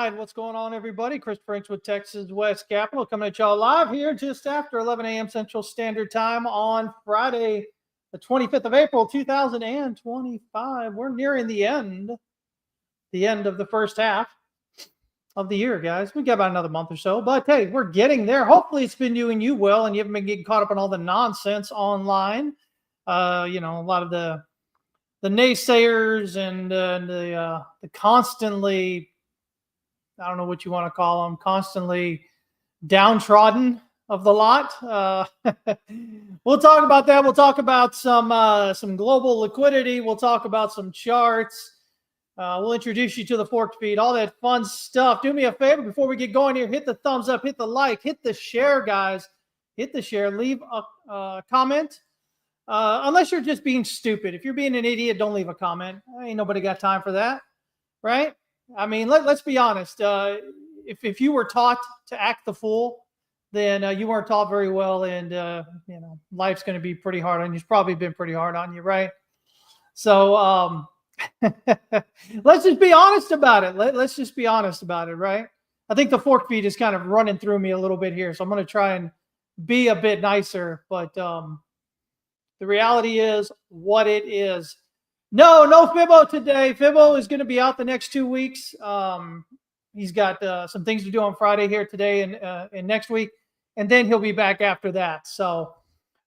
right. What's going on, everybody? Chris Franks with Texas West Capital coming at y'all live here just after 11 a.m. Central Standard Time on Friday, the 25th of April, 2025. We're nearing the end of the first half of the year, guys. We got about another month or so, but hey, we're getting there. Hopefully it's been doing you well and you haven't been getting caught up in all the nonsense online. A lot of the naysayers and the constantly, I don't know what you want to call them, constantly downtrodden of the lot. We'll talk about that. We'll talk about some global liquidity. We'll talk about some charts. We'll introduce you to the forked feed, all that fun stuff. Do me a favor before we get going here. Hit the thumbs up, hit the like, hit the share, guys. Hit the share. Leave a comment. Unless you're just being stupid. If you're being an idiot, don't leave a comment. Ain't nobody got time for that, right? I mean, let's be honest. If you were taught to act the fool, then you weren't taught very well, and life's going to be pretty hard on you. It's probably been pretty hard on you, right? So let's just be honest about it. Let's just be honest about it, right? I think the fork feed is kind of running through me a little bit here, so I'm going to try and be a bit nicer, but the reality is what it is. No Fibbo today. Fibbo is going to be out the next 2 weeks. He's got some things to do on Friday here today and next week, and then he'll be back after that. So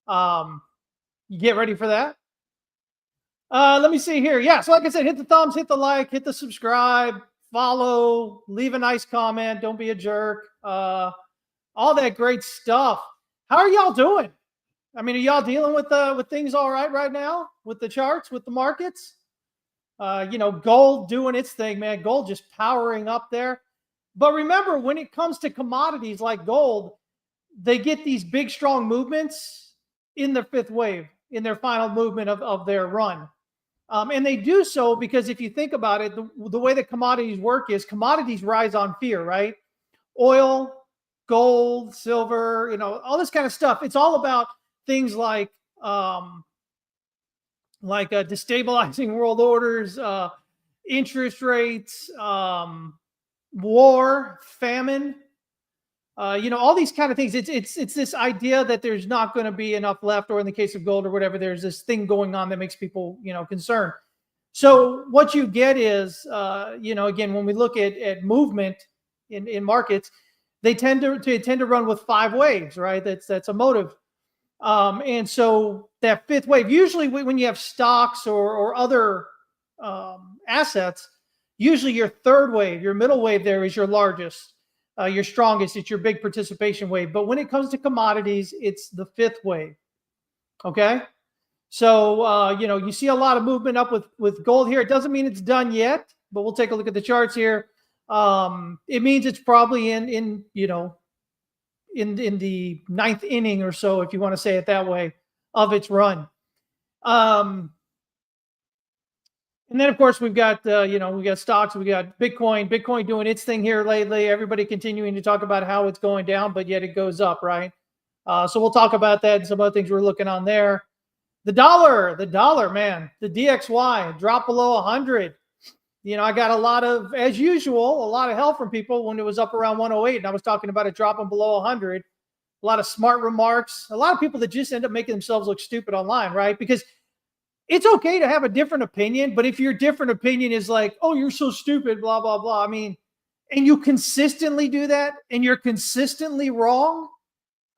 you get ready for that. Let me see here. Yeah, so like I said, hit the thumbs, hit the like, hit the subscribe, follow, leave a nice comment. Don't be a jerk. All that great stuff. How are y'all doing? I mean, are y'all dealing with things all right now with the charts, with the markets? Gold doing its thing, man. Gold just powering up there. But remember, when it comes to commodities like gold, they get these big, strong movements in their fifth wave, in their final movement of their run. And they do so because if you think about it, the way that commodities work is commodities rise on fear, right? Oil, gold, silver, all this kind of stuff. It's all about things like destabilizing world orders, interest rates, war, famine, all these kind of things. It's this idea that there's not going to be enough left, or in the case of gold or whatever, there's this thing going on that makes people, concerned. So what you get is, again, when we look at movement in markets, they tend to run with five waves, right? That's a motive. And so that fifth wave, usually when you have stocks or other assets, usually your third wave, your middle wave there is your largest, your strongest, it's your big participation wave. But when it comes to commodities, it's the fifth wave. Okay. So, you see a lot of movement up with gold here. It doesn't mean it's done yet, but we'll take a look at the charts here. It means it's probably in the ninth inning or so, if you want to say it that way, of its run. And then, of course, we've got, we got stocks, we got Bitcoin doing its thing here lately. Everybody continuing to talk about how it's going down, but yet it goes up, right? So we'll talk about that and some other things we're looking on there. The dollar, man, the DXY dropped below 100. I got as usual, a lot of hell from people when it was up around 108, and I was talking about it dropping below 100. A lot of smart remarks, a lot of people that just end up making themselves look stupid online, right? Because it's okay to have a different opinion, but if your different opinion is like, oh, you're so stupid, blah, blah, blah. I mean, and you consistently do that and you're consistently wrong.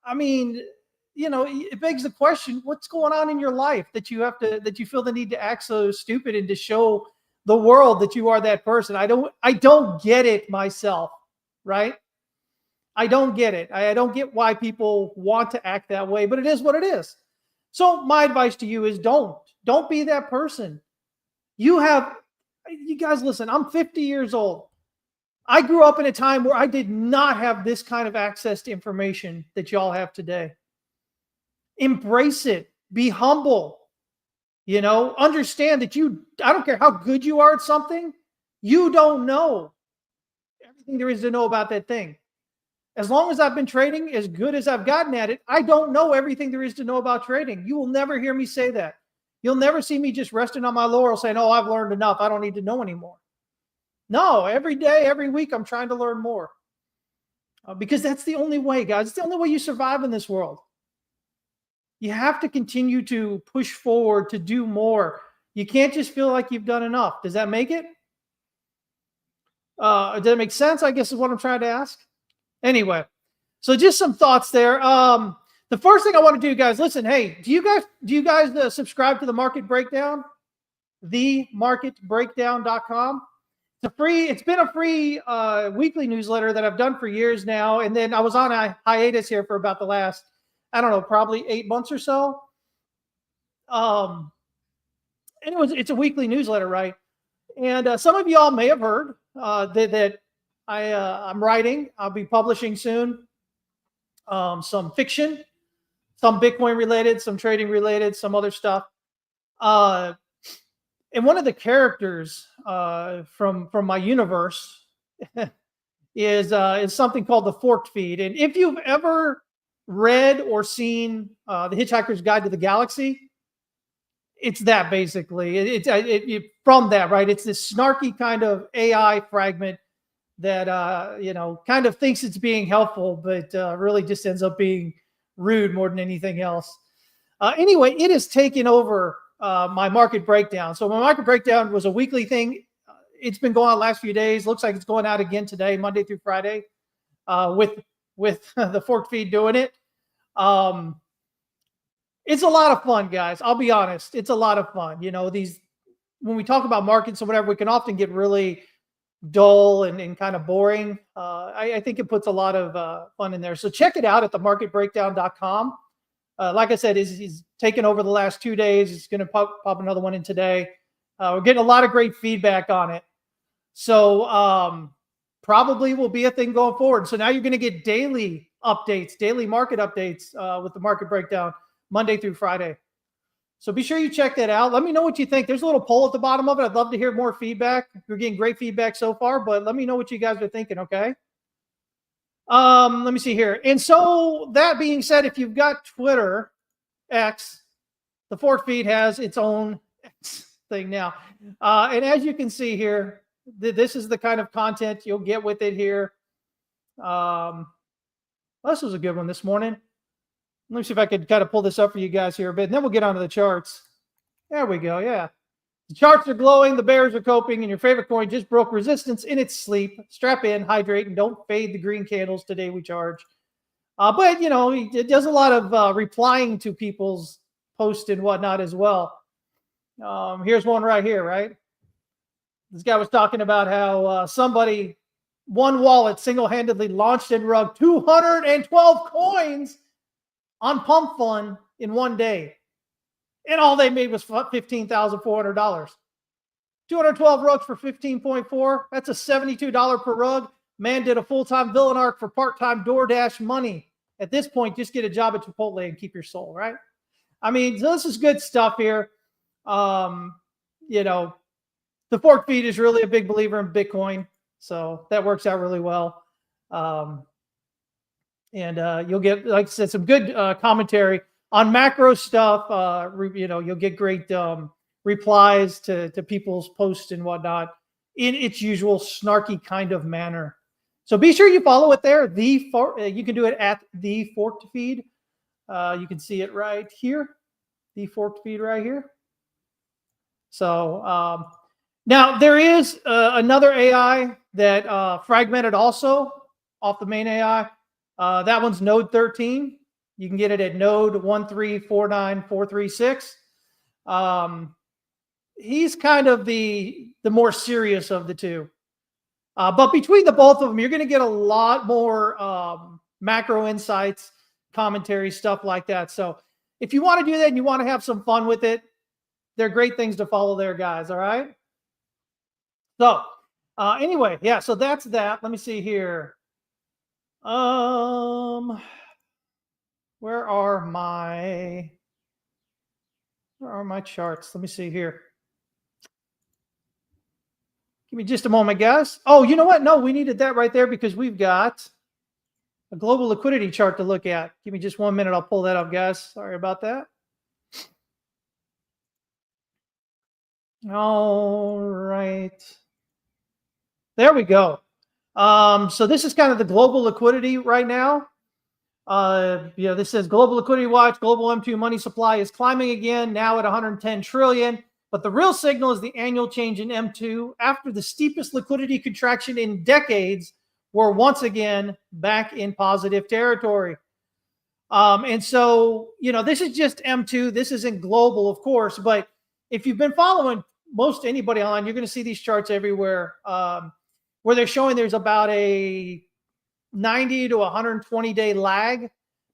I mean, it begs the question, what's going on in your life that you feel the need to act so stupid and to show the world that you are that person? I don't get it myself, right? I don't get it. I don't get why people want to act that way, but it is what it is. So my advice to you is don't be that person. You guys, listen, I'm 50 years old. I grew up in a time where I did not have this kind of access to information that y'all have today. Embrace it. Be humble. Understand that I don't care how good you are at something, you don't know everything there is to know about that thing. As long as I've been trading, as good as I've gotten at it, I don't know everything there is to know about trading. You will never hear me say that. You'll never see me just resting on my laurels saying, oh, I've learned enough. I don't need to know anymore. No, every day, every week, I'm trying to learn more. Because that's the only way, guys. It's the only way you survive in this world. You have to continue to push forward to do more. You can't just feel like you've done enough. Does that make it? Does that make sense? I guess is what I'm trying to ask. Anyway, so just some thoughts there. The first thing I want to do, guys, listen. Hey, do you guys subscribe to the Market Breakdown? TheMarketBreakdown.com. It's been a free weekly newsletter that I've done for years now. And then I was on a hiatus here for about the last, I don't know, probably 8 months or so. And it's a weekly newsletter, right? And some of y'all may have heard that I'm writing. I'll be publishing soon some fiction, some Bitcoin related, some trading related, some other stuff. And one of the characters from my universe is something called the forked feed. And if you've ever read or seen The Hitchhiker's Guide to the Galaxy, it's that basically. It from that, right? It's this snarky kind of AI fragment that kind of thinks it's being helpful, but really just ends up being rude more than anything else. Anyway, it has taken over my Market Breakdown. So my Market Breakdown was a weekly thing. It's been going on the last few days. Looks like it's going out again today, Monday through Friday, with the forked feed doing it. It's a lot of fun, guys. I'll be honest. It's a lot of fun. When we talk about markets or whatever, we can often get really dull and kind of boring. I think it puts a lot of fun in there. So check it out at themarketbreakdown.com. Like I said, he's taken over the last 2 days. He's going to pop another one in today. We're getting a lot of great feedback on it. So probably will be a thing going forward. So now you're going to get daily updates, daily market updates with the Market Breakdown Monday through Friday. So be sure you check that out. Let me know what you think. There's a little poll at the bottom of it. I'd love to hear more feedback. We're getting great feedback so far, but let me know what you guys are thinking, okay? Let me see here. And so that being said, if you've got Twitter, X, the fork feed has its own X thing now. And as you can see here, this is the kind of content you'll get with it here. This was a good one this morning. Let me see if I could kind of pull this up for you guys here a bit, and then we'll get onto the charts. There we go. Yeah. The charts are glowing. The bears are coping, and your favorite coin just broke resistance in its sleep. Strap in, hydrate, and don't fade the green candles. Today we charge. But, it does a lot of replying to people's posts and whatnot as well. Here's one right here, right? This guy was talking about how one wallet single-handedly launched and rugged 212 coins on Pump Fund in one day. And all they made was $15,400. 212 rugs for 15.4. That's a $72 per rug. Man did a full-time villain arc for part-time DoorDash money. At this point, just get a job at Chipotle and keep your soul, right? I mean, so this is good stuff here. The fork feed is really a big believer in Bitcoin. So that works out really well. And you'll get, like I said, some good commentary on macro stuff. You'll get great replies to people's posts and whatnot in its usual snarky kind of manner. So be sure you follow it there. You can do it at the forked feed. You can see it right here, the forked feed right here. So now there is another AI that fragmented also off the main AI. That one's node 13. You can get it at node 1349436. He's kind of the more serious of the two. But between the both of them, you're going to get a lot more macro insights, commentary, stuff like that. So if you want to do that and you want to have some fun with it, they're great things to follow there, guys. All right. So anyway, yeah, so that's that. Let me see here. Where are my charts? Let me see here. Give me just a moment, guys. Oh, you know what? No, we needed that right there because we've got a global liquidity chart to look at. Give me just 1 minute. I'll pull that up, guys. Sorry about that. All right. There we go. So this is kind of the global liquidity right now. This says global liquidity watch, global M2 money supply is climbing again, now at 110 trillion. But the real signal is the annual change in M2 after the steepest liquidity contraction in decades. We're once again back in positive territory. And so, this is just M2. This isn't global, of course, but if you've been following most anybody online, you're going to see these charts everywhere where they're showing there's about a 90 to 120 day lag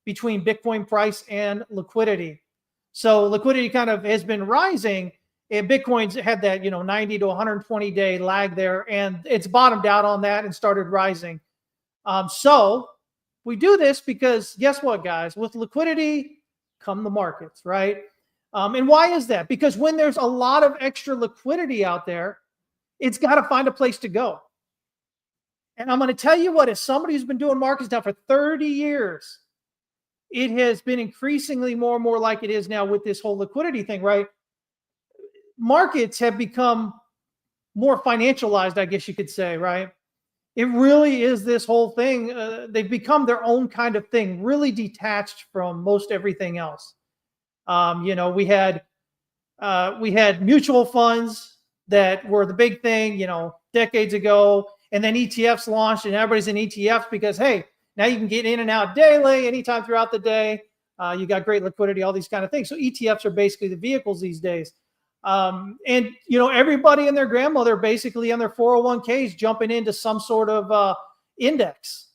between Bitcoin price and liquidity. So liquidity kind of has been rising, and Bitcoin's had that 90 to 120 day lag there, and it's bottomed out on that and started rising. So we do this because guess what, guys? With liquidity come the markets, right? And why is that? Because when there's a lot of extra liquidity out there, it's got to find a place to go. And I'm going to tell you what, as somebody who's been doing markets now for 30 years, it has been increasingly more and more like it is now with this whole liquidity thing, right? Markets have become more financialized, I guess you could say, right? It really is this whole thing. They've become their own kind of thing, really detached from most everything else. We had mutual funds that were the big thing, decades ago. And then ETFs launched, and everybody's in ETFs because, hey, now you can get in and out daily, anytime throughout the day. You got great liquidity, all these kind of things. So ETFs are basically the vehicles these days. And everybody and their grandmother basically on their 401ks jumping into some sort of index.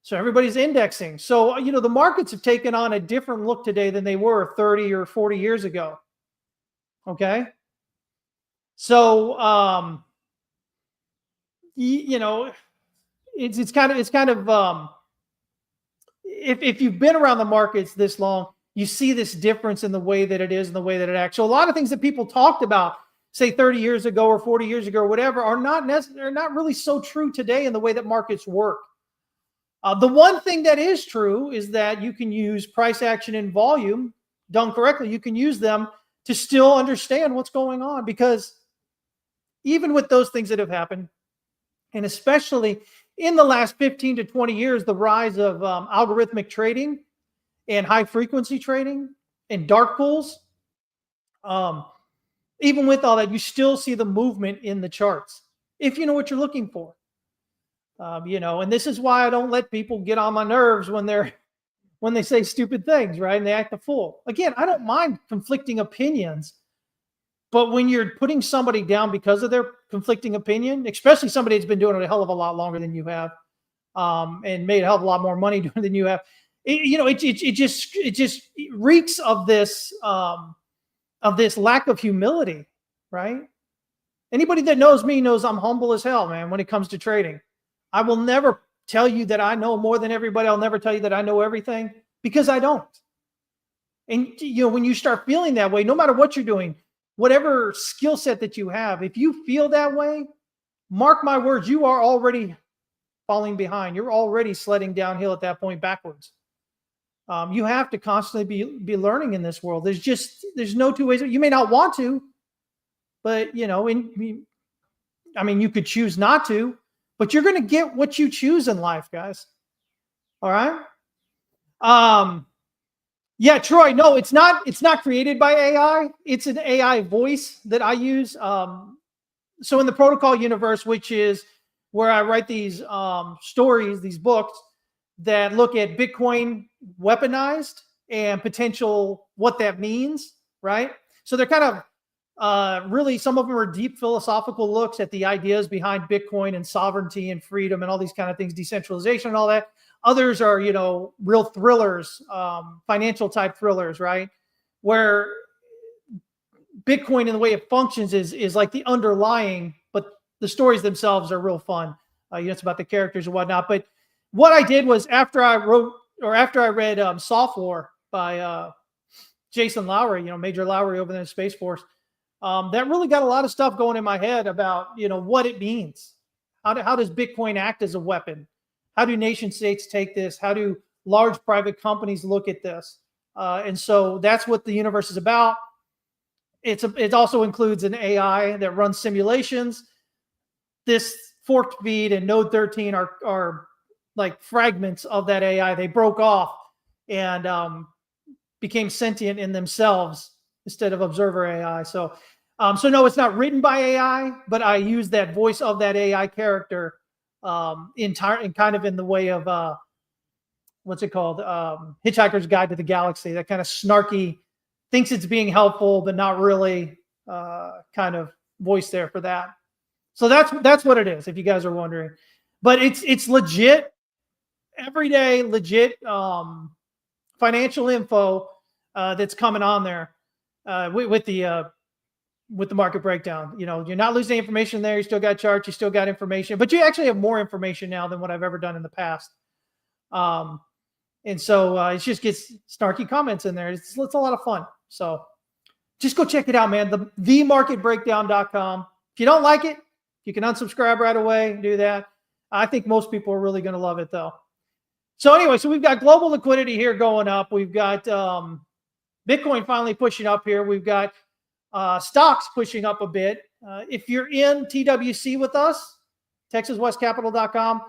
So everybody's indexing. So, the markets have taken on a different look today than they were 30 or 40 years ago. Okay. So, it's kind of if you've been around the markets this long, you see this difference in the way that it is and the way that it acts. So a lot of things that people talked about, say 30 years ago or 40 years ago or whatever, are not really so true today in the way that markets work. The one thing that is true is that you can use price action and volume done correctly. You can use them to still understand what's going on, because even with those things that have happened, and especially in the last 15 to 20 years, the rise of algorithmic trading and high frequency trading and dark pools, even with all that, you still see the movement in the charts if you know what you're looking for. And this is why I don't let people get on my nerves when they say stupid things, right? And they act a fool. Again, I don't mind conflicting opinions, but when you're putting somebody down because of their conflicting opinion, especially somebody that's been doing it a hell of a lot longer than you have, and made a hell of a lot more money than you have, it just reeks of this lack of humility, right? Anybody that knows me knows I'm humble as hell, man, when it comes to trading. I will never tell you that I know more than everybody. I'll never tell you that I know everything, because I don't. And when you start feeling that way, no matter what you're doing, whatever skill set that you have, if you feel that way, mark my words, you are already falling behind. You're already sledding downhill at that point backwards. You have to constantly be learning in this world. There's no two ways. You may not want to, but you could choose not to, but you're going to get what you choose in life, guys. All right. Yeah, Troy. No, it's not created by AI. It's an AI voice that I use. So in the protocol universe, which is where I write these stories, these books that look at Bitcoin weaponized and potential what that means, right? So they're kind of really, some of them are deep philosophical looks at the ideas behind Bitcoin and sovereignty and freedom and all these kind of things, decentralization and all that. Others are, real thrillers, financial type thrillers, right? Where Bitcoin and the way it functions is like the underlying, but the stories themselves are real fun. It's about the characters and whatnot. But what I did was after I read Soft War by Jason Lowry, Major Lowry over there in Space Force, that really got a lot of stuff going in my head about, what it means. How does Bitcoin act as a weapon? How do nation states take this? How do large private companies look at this? And so that's what the universe is about. It also includes an AI that runs simulations. This forked feed and node 13 are like fragments of that AI. They broke off and became sentient in themselves instead of observer AI. So no, it's not written by AI, but I use that voice of that AI character in kind of in the way of what's it called? Hitchhiker's Guide to the Galaxy. That kind of snarky, thinks it's being helpful, but not really kind of voice there for that. So that's what it is, if you guys are wondering. But it's legit, everyday, legit financial info that's coming on there with the market breakdown. You know, you're not losing information there. You still got charts, you still got information, but you actually have more information now than what I've ever done in the past. And so it just gets snarky comments in there. It's a lot of fun. So just go check it out, man. themarketbreakdown.com. If you don't like it, you can unsubscribe right away. Do that. I think most people are really going to love it, though. So anyway, so we've got global liquidity here going up. We've got Bitcoin finally pushing up here. We've got stocks pushing up a bit. If you're in TWC with us, TexasWestCapital.com,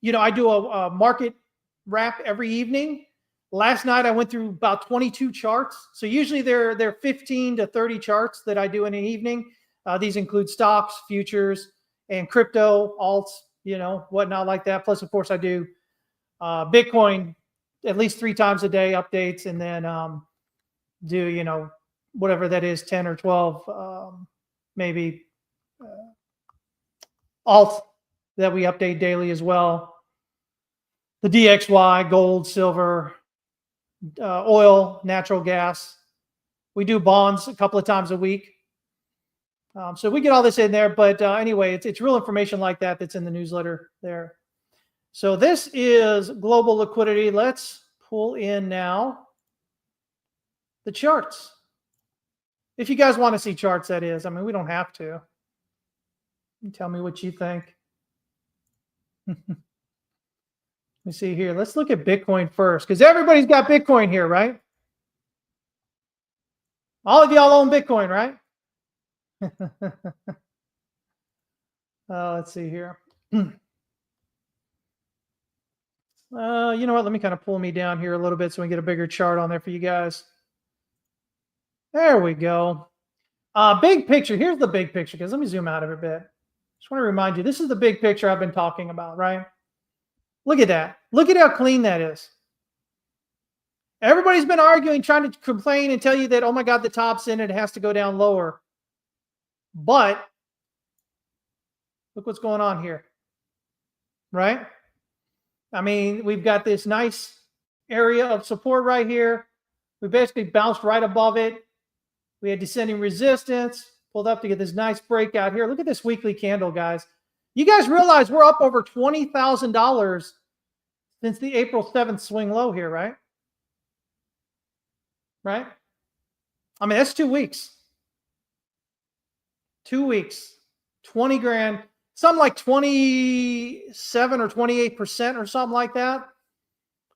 you know, I do a market wrap every evening. Last night I went through about 22 charts. So usually there are 15 to 30 charts that I do in an evening. These include stocks, futures, and crypto, alts, you know, whatnot like that. Plus, of course, I do Bitcoin at least 3 times a day updates, and then do, you know, whatever that is, 10 or 12 maybe alts that we update daily as well. The DXY, gold, silver, oil, natural gas. We do bonds a couple of times a week. So we get all this in there, but anyway, it's real information like that that's in the newsletter there. So this is global liquidity. Let's pull in now the charts. If you guys want to see charts, that is. I mean, we don't have to. You tell me what you think. Let me see here. Let's look at Bitcoin first, because everybody's got Bitcoin here, right? All of y'all own Bitcoin, right? Let's see here. You know what? Let me kind of pull me down here a little bit so we can get a bigger chart on there for you guys. There we go. Big picture. Here's the big picture, because let me zoom out of it a bit. Just want to remind you, this is the big picture I've been talking about, right? Look at that. Look at how clean that is. Everybody's been arguing, trying to complain and tell you that, oh my God, the top's in, it has to go down lower. But look what's going on here, right? I mean, we've got this nice area of support right here. We basically bounced right above it. We had descending resistance, pulled up to get this nice breakout here. Look at this weekly candle, guys. You guys realize we're up over $20,000 since the April 7th swing low here, right? Right? I mean, that's 2 weeks. 2 weeks, 20 grand, something like 27 or 28% or something like that,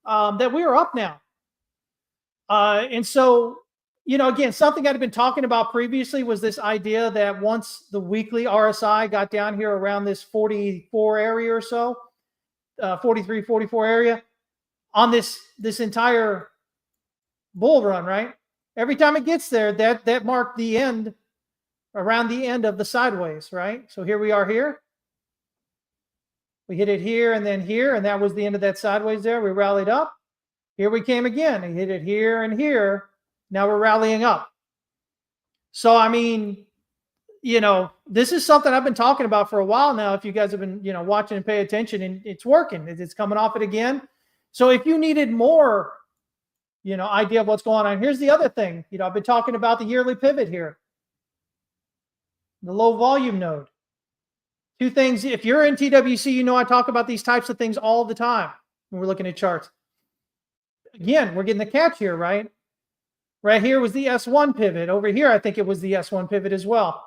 that we are up now. And so, you know, again, something I'd been talking about previously was this idea that once the weekly RSI got down here around this 44 area or so, 43, 44 area, on this entire bull run, right? Every time it gets there, that marked the end, around the end of the sideways, right? So here we are here. We hit it here and then here, and that was the end of that sideways there. We rallied up. Here we came again and hit it here and here. Now we're rallying up. So, I mean, you know, this is something I've been talking about for a while now. If you guys have been, you know, watching and pay attention, and it's working. It's coming off it again. So if you needed more, you know, idea of what's going on, here's the other thing. You know, I've been talking about the yearly pivot here. The low volume node. 2 things. If you're in TWC, you know I talk about these types of things all the time when we're looking at charts. Again, we're getting the catch here, right? Right here was the S1 pivot. Over here, I think it was the S1 pivot as well.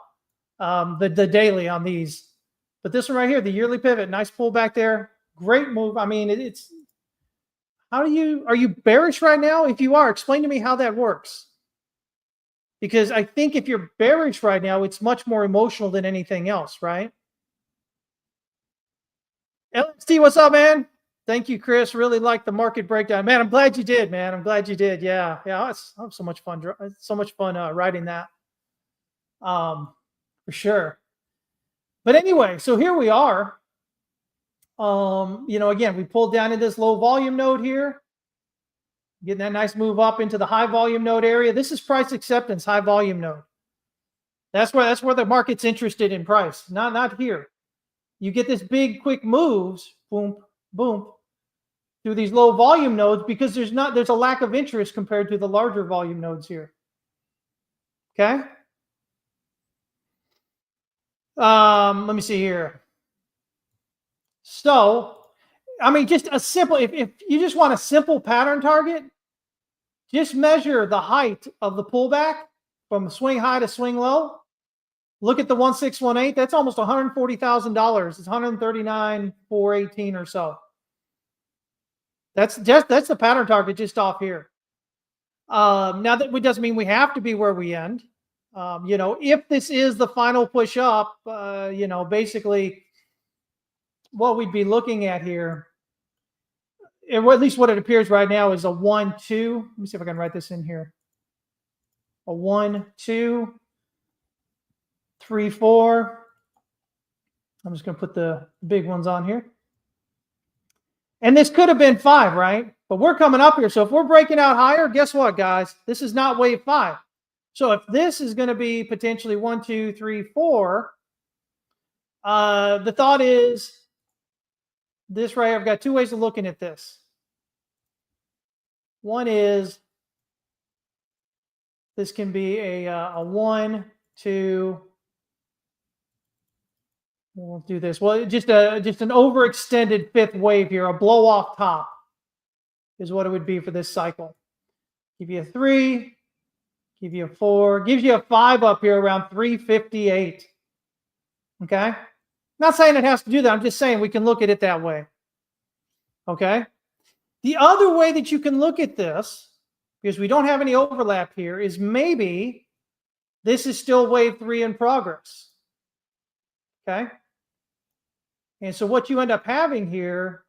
The daily on these. But this one right here, the yearly pivot, nice pullback there. Great move. I mean, it's, are you bearish right now? If you are, explain to me how that works. Because I think if you're bearish right now, it's much more emotional than anything else, right? LXT, what's up, man? Thank you, Chris. Really like the market breakdown, man. I'm glad you did, man. I'm glad you did. Yeah, it's so much fun. So much fun writing that. For sure. But anyway, so here we are. Again, we pulled down in this low volume node here, getting that nice move up into the high volume node area. This is price acceptance, high volume node. That's where the market's interested in price, not here. You get this big quick moves, boom, boom, through these low volume nodes because there's a lack of interest compared to the larger volume nodes here. Okay. Let me see here. So, I mean, just a simple, if you just want a simple pattern target, just measure the height of the pullback from swing high to swing low. Look at the 1618. That's almost $140,000. It's 139,418 or so. That's the pattern target just off here. Now that doesn't mean we have to be where we end. If this is the final push up, basically what we'd be looking at here, or at least what it appears right now, is a 1, 2. Let me see if I can write this in here. A 1, 2, 3, 4. I'm just going to put the big ones on here. And this could have been 5, right? But we're coming up here. So if we're breaking out higher, guess what, guys? This is not wave 5. So if this is going to be potentially 1, 2, 3, 4, the thought is this right here. I've got two ways of looking at this. One is this can be a 1, 2. We'll do this. Well, just an overextended fifth wave here, a blow off top is what it would be for this cycle. Give you a 3, give you a 4, gives you a 5 up here around 358. Okay? Not saying it has to do that. I'm just saying we can look at it that way. Okay? The other way that you can look at this, because we don't have any overlap here, is maybe this is still wave 3 in progress. Okay? And so what you end up having here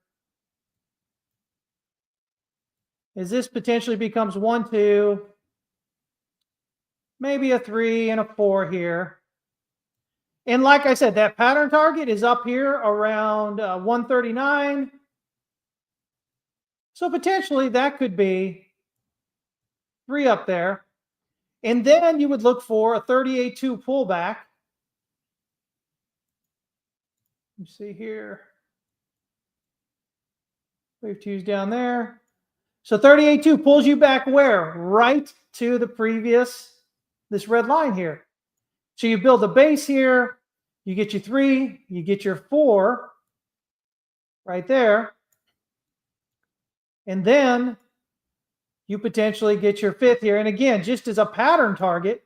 is this potentially becomes 1, 2, maybe a 3 and a 4 here. And like I said, that pattern target is up here around 139. So potentially that could be 3 up there. And then you would look for a 38.2 pullback. You see here, wave 2's down there. So 38.2 pulls you back where? Right to the previous, this red line here. So you build a base here, you get your 3, you get your 4 right there. And then you potentially get your 5th here. And again, just as a pattern target,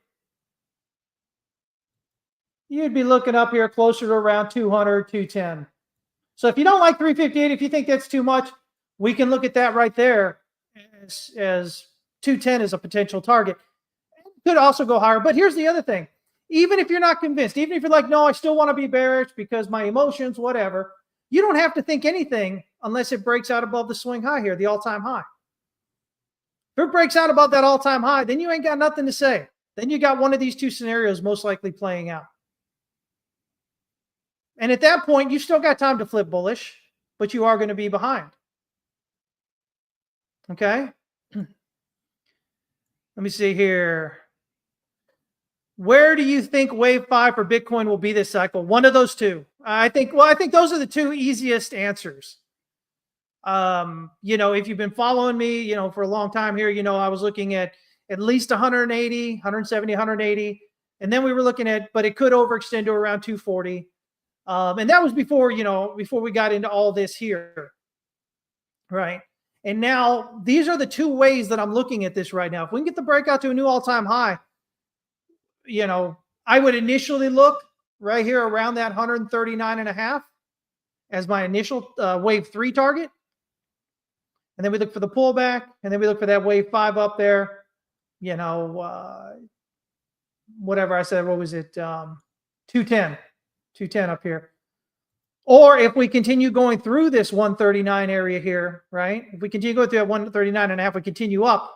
you'd be looking up here closer to around 200, 210. So if you don't like 358, if you think that's too much, we can look at that right there as 210 is a potential target. It could also go higher. But here's the other thing. Even if you're not convinced, even if you're like, no, I still want to be bearish because my emotions, whatever, you don't have to think anything unless it breaks out above the swing high here, the all-time high. If it breaks out above that all-time high, then you ain't got nothing to say. Then you got one of these two scenarios most likely playing out. And at that point, you still got time to flip bullish, but you are going to be behind. Okay? Let me see here. Where do you think wave 5 for Bitcoin will be this cycle? One of those two. I think those are the two easiest answers. If you've been following me, for a long time here, I was looking at least 180, 170, 180. And then we were looking at, but it could overextend to around 240. And that was before we got into all this here. Right. And now these are the two ways that I'm looking at this right now. If we can get the breakout to a new all-time high, I would initially look right here around that 139.5 as my initial wave 3 target. And then we look for the pullback, and then we look for that wave 5 up there, whatever I said, what was it? 210 up here. Or if we continue going through this 139 area here, right? If we continue going through that 139.5, we continue up,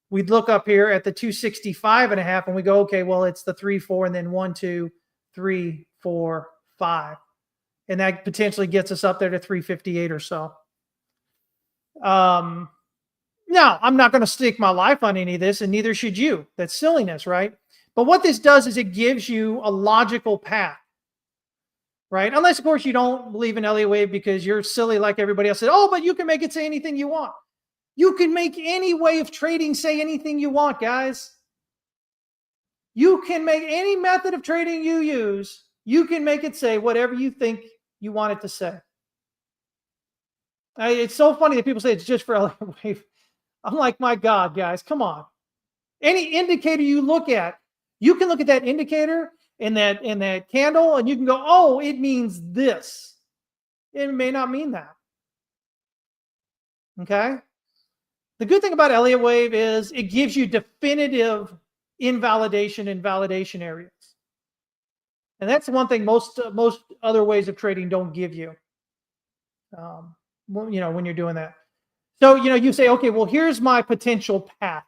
we'd look up here at the 265.5 and we go, okay, well, it's the 3, 4, and then 1, 2, 3, 4, 5. And that potentially gets us up there to 358 or so. Now, I'm not going to stake my life on any of this, and neither should you. That's silliness, right? But what this does is it gives you a logical path, right? Unless, of course, you don't believe in Elliott wave because you're silly like everybody else said. Oh, but you can make it say anything you want. You can make any way of trading say anything you want, guys. You can make any method of trading you use. You can make it say whatever you think you want it to say. It's so funny that people say it's just for Elliott wave. I'm like, my God, guys, come on. Any indicator you look at, you can look at that indicator in that candle and you can go, oh, it means this. It may not mean that. Okay? The good thing about Elliott wave is it gives you definitive invalidation and validation areas. And that's the one thing most other ways of trading don't give you. When you're doing that. So, you say, okay, well, here's my potential path.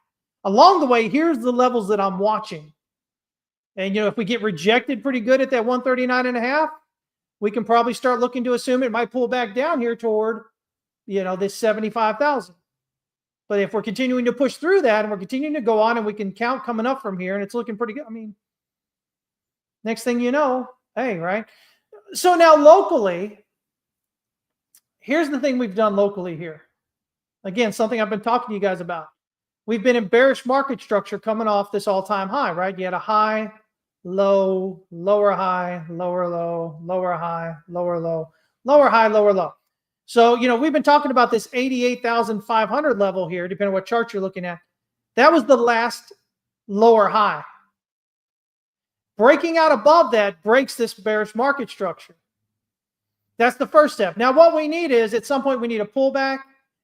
Along the way, here's the levels that I'm watching. And, if we get rejected pretty good at that 139.5, we can probably start looking to assume it might pull back down here toward, this 75,000. But if we're continuing to push through that and we're continuing to go on and we can count coming up from here and it's looking pretty good. I mean, next thing you know, hey, right? So now locally, here's the thing we've done locally here. Again, something I've been talking to you guys about. We've been in bearish market structure coming off this all-time high, right? You had a high, low, lower high, lower low, lower high, lower low, lower high, lower low. So, we've been talking about this 88,500 level here, depending on what chart you're looking at. That was the last lower high. Breaking out above that breaks this bearish market structure. That's the first step. Now, what we need is at some point we need a pullback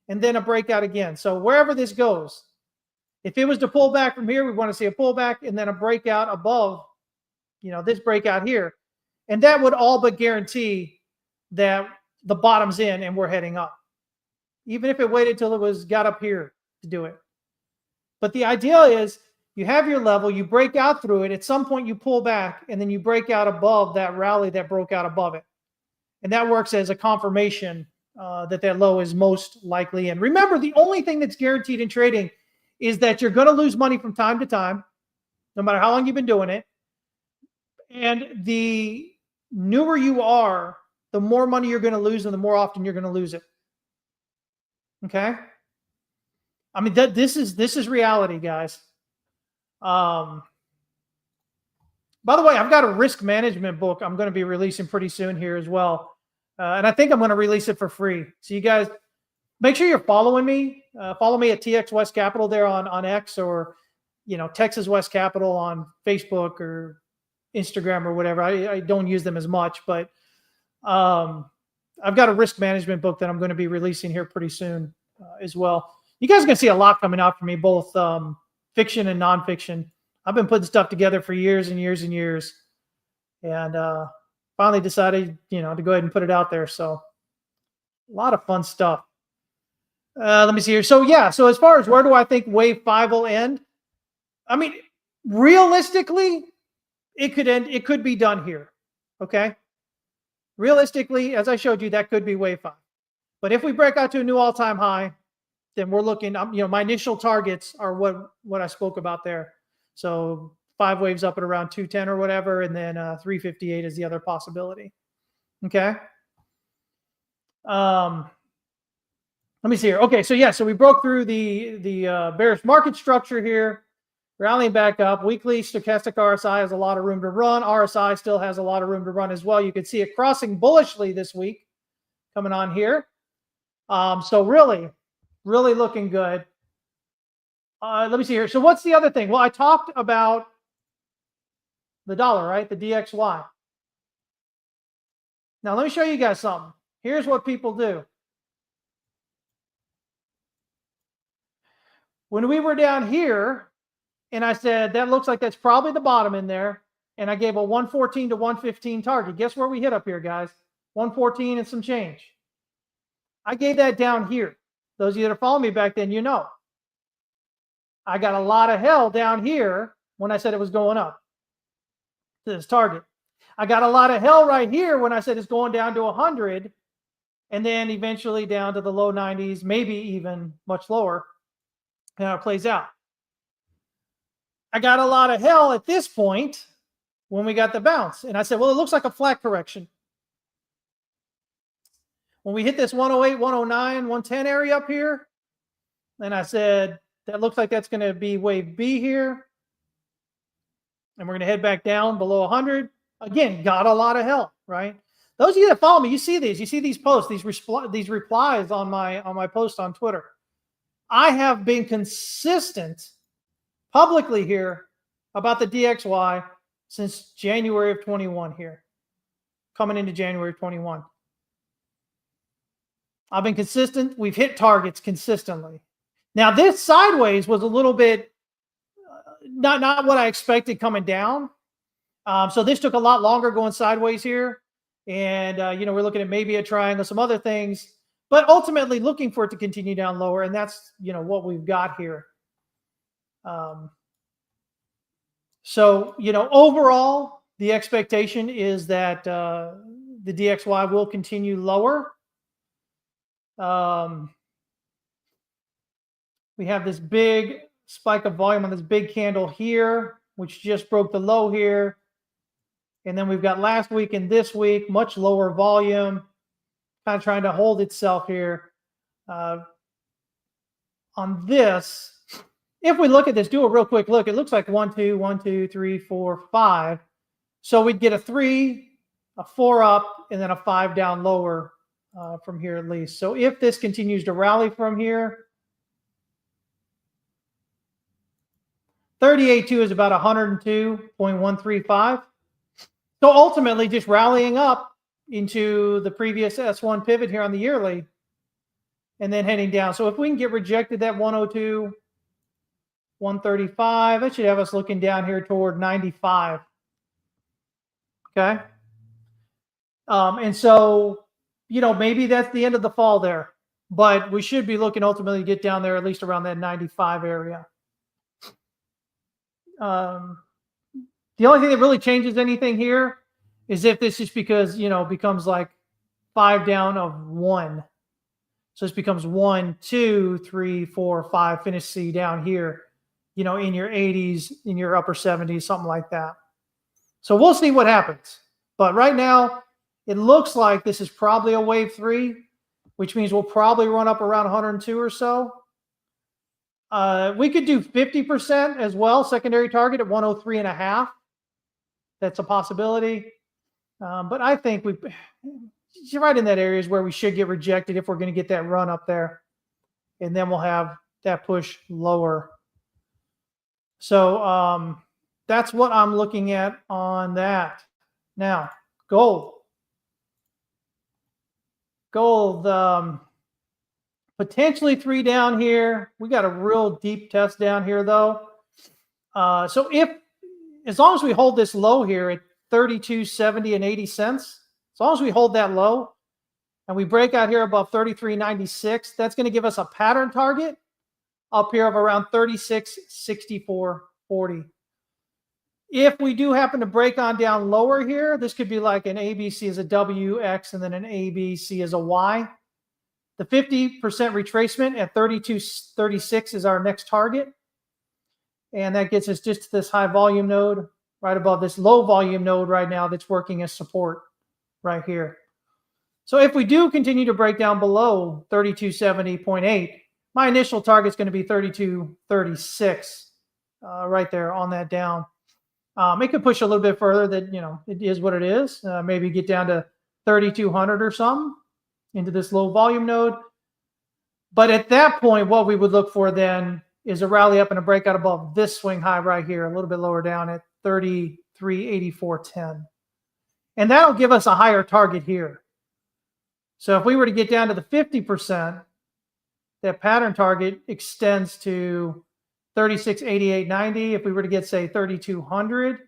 and then a breakout again. So wherever this goes, if it was to pull back from here, we want to see a pullback and then a breakout above, this breakout here. And that would all but guarantee that the bottom's in and we're heading up. Even if it waited till it got up here to do it. But the idea is you have your level, you break out through it. At some point you pull back and then you break out above that rally that broke out above it. And that works as a confirmation that low is most likely in. Remember, the only thing that's guaranteed in trading is that you're going to lose money from time to time, no matter how long you've been doing it. And the newer you are, the more money you're going to lose and the more often you're going to lose it. Okay? I mean, this is reality, guys. By the way, I've got a risk management book I'm going to be releasing pretty soon here as well. And I think I'm going to release it for free. So you guys, make sure you're following me. Follow me at TX West Capital there on X or, Texas West Capital on Facebook or Instagram or whatever. I don't use them as much, but I've got a risk management book that I'm going to be releasing here pretty soon as well. You guys are going to see a lot coming out from me, both fiction and nonfiction. I've been putting stuff together for years and years and years. And finally decided, to go ahead and put it out there. So a lot of fun stuff. Let me see here. So yeah, so as far as where do I think wave 5 will end? I mean, realistically, it could be done here. Okay. Realistically, as I showed you, that could be wave 5. But if we break out to a new all-time high, then we're looking, my initial targets are what I spoke about there. So 5 waves up at around 210 or whatever, and then 358 is the other possibility. Okay. Let me see here. Okay, so yeah, so we broke through the bearish market structure here, rallying back up. Weekly stochastic RSI has a lot of room to run. RSI still has a lot of room to run as well. You can see it crossing bullishly this week coming on here. So really looking good. Let me see here. So what's the other thing? Well, I talked about the dollar, right? The DXY. Now, let me show you guys something. Here's what people do. When we were down here, and I said, that looks like that's probably the bottom in there, and I gave a 114 to 115 target. Guess where we hit up here, guys? 114 and some change. I gave that down here. Those of you that are following me back then, you know. I got a lot of hell down here when I said it was going up to this target. I got a lot of hell right here when I said it's going down to 100, and then eventually down to the low 90s, maybe even much lower, and how it plays out. I got a lot of hell at this point when we got the bounce, and I said, well, it looks like a flat correction. When we hit this 108, 109, 110 area up here, and I said, that looks like that's going to be wave B here, and we're going to head back down below 100. Again, got a lot of hell, right? Those of you that follow me, you see these posts, these replies on my post on Twitter. I have been consistent publicly here about the DXY since January of 21 here, coming into January of 21. I've been consistent. We've hit targets consistently. Now, this sideways was a little bit not what I expected coming down. So this took a lot longer going sideways here. And, we're looking at maybe a triangle, some other things, but ultimately looking for it to continue down lower. And that's, what we've got here. Overall, the expectation is that the DXY will continue lower. We have this big spike of volume on this big candle here, which just broke the low here. And then we've got last week and this week, much lower volume, kind of trying to hold itself here. On this, if we look at this, do a real quick look, it looks like 1, 2, 1, 2, 3, 4, 5. So we'd get a 3, a 4 up, and then a 5 down lower from here at least. So if this continues to rally from here, 38.2 is about 102.135. So ultimately just rallying up into the previous S1 pivot here on the yearly and then heading down. So if we can get rejected that 102, 135, that should have us looking down here toward 95. Okay. And so, maybe that's the end of the fall there, but we should be looking ultimately to get down there at least around that 95 area. The only thing that really changes anything here is if this just because, becomes like 5 down of 1. So this becomes 1, 2, 3, 4, 5, finish C down here, in your 80s, in your upper 70s, something like that. So we'll see what happens. But right now, it looks like this is probably a wave 3, which means we'll probably run up around 102 or so. We could do 50% as well, secondary target at 103.5. That's a possibility. But I think you're right in that area is where we should get rejected if we're going to get that run up there. And then we'll have that push lower. So that's what I'm looking at on that. Now, gold. Gold, potentially 3 down here. We got a real deep test down here, though. So as long as we hold this low here at 32.70 and 80 cents, as long as we hold that low and we break out here above 33.96, that's going to give us a pattern target up here of around 36.64.40. If we do happen to break on down lower here, this could be like an ABC as a WX and then an ABC as a Y. The 50% retracement at 32.36 is our next target. And that gets us just to this high volume node right above this low volume node right now that's working as support right here. So if we do continue to break down below 32.70.8, my initial target is going to be 32.36 right there on that down. It could push a little bit further that, it is what it is. Maybe get down to 3,200 or something into this low volume node. But at that point, what we would look for then is a rally up and a breakout above this swing high right here, a little bit lower down at 33.8410. And that'll give us a higher target here. So if we were to get down to the 50%, that pattern target extends to 36.8890. If we were to get, say, 3,200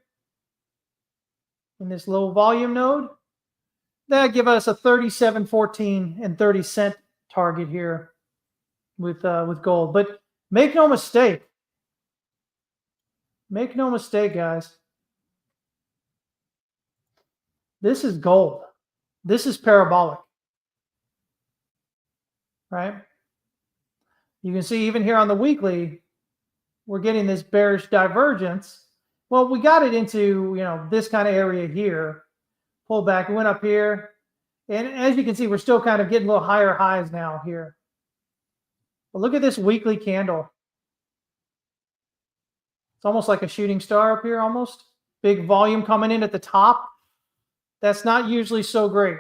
in this low volume node, That give us a 37.14 and 30 cent target here with gold. But make no mistake, guys. This is gold. This is parabolic, right? You can see even here on the weekly, we're getting this bearish divergence. Well, we got it into, this kind of area here. Pull back, we went up here. And as you can see, we're still kind of getting a little higher highs now here. But look at this weekly candle. It's almost like a shooting star up here, almost. Big volume coming in at the top. That's not usually so great.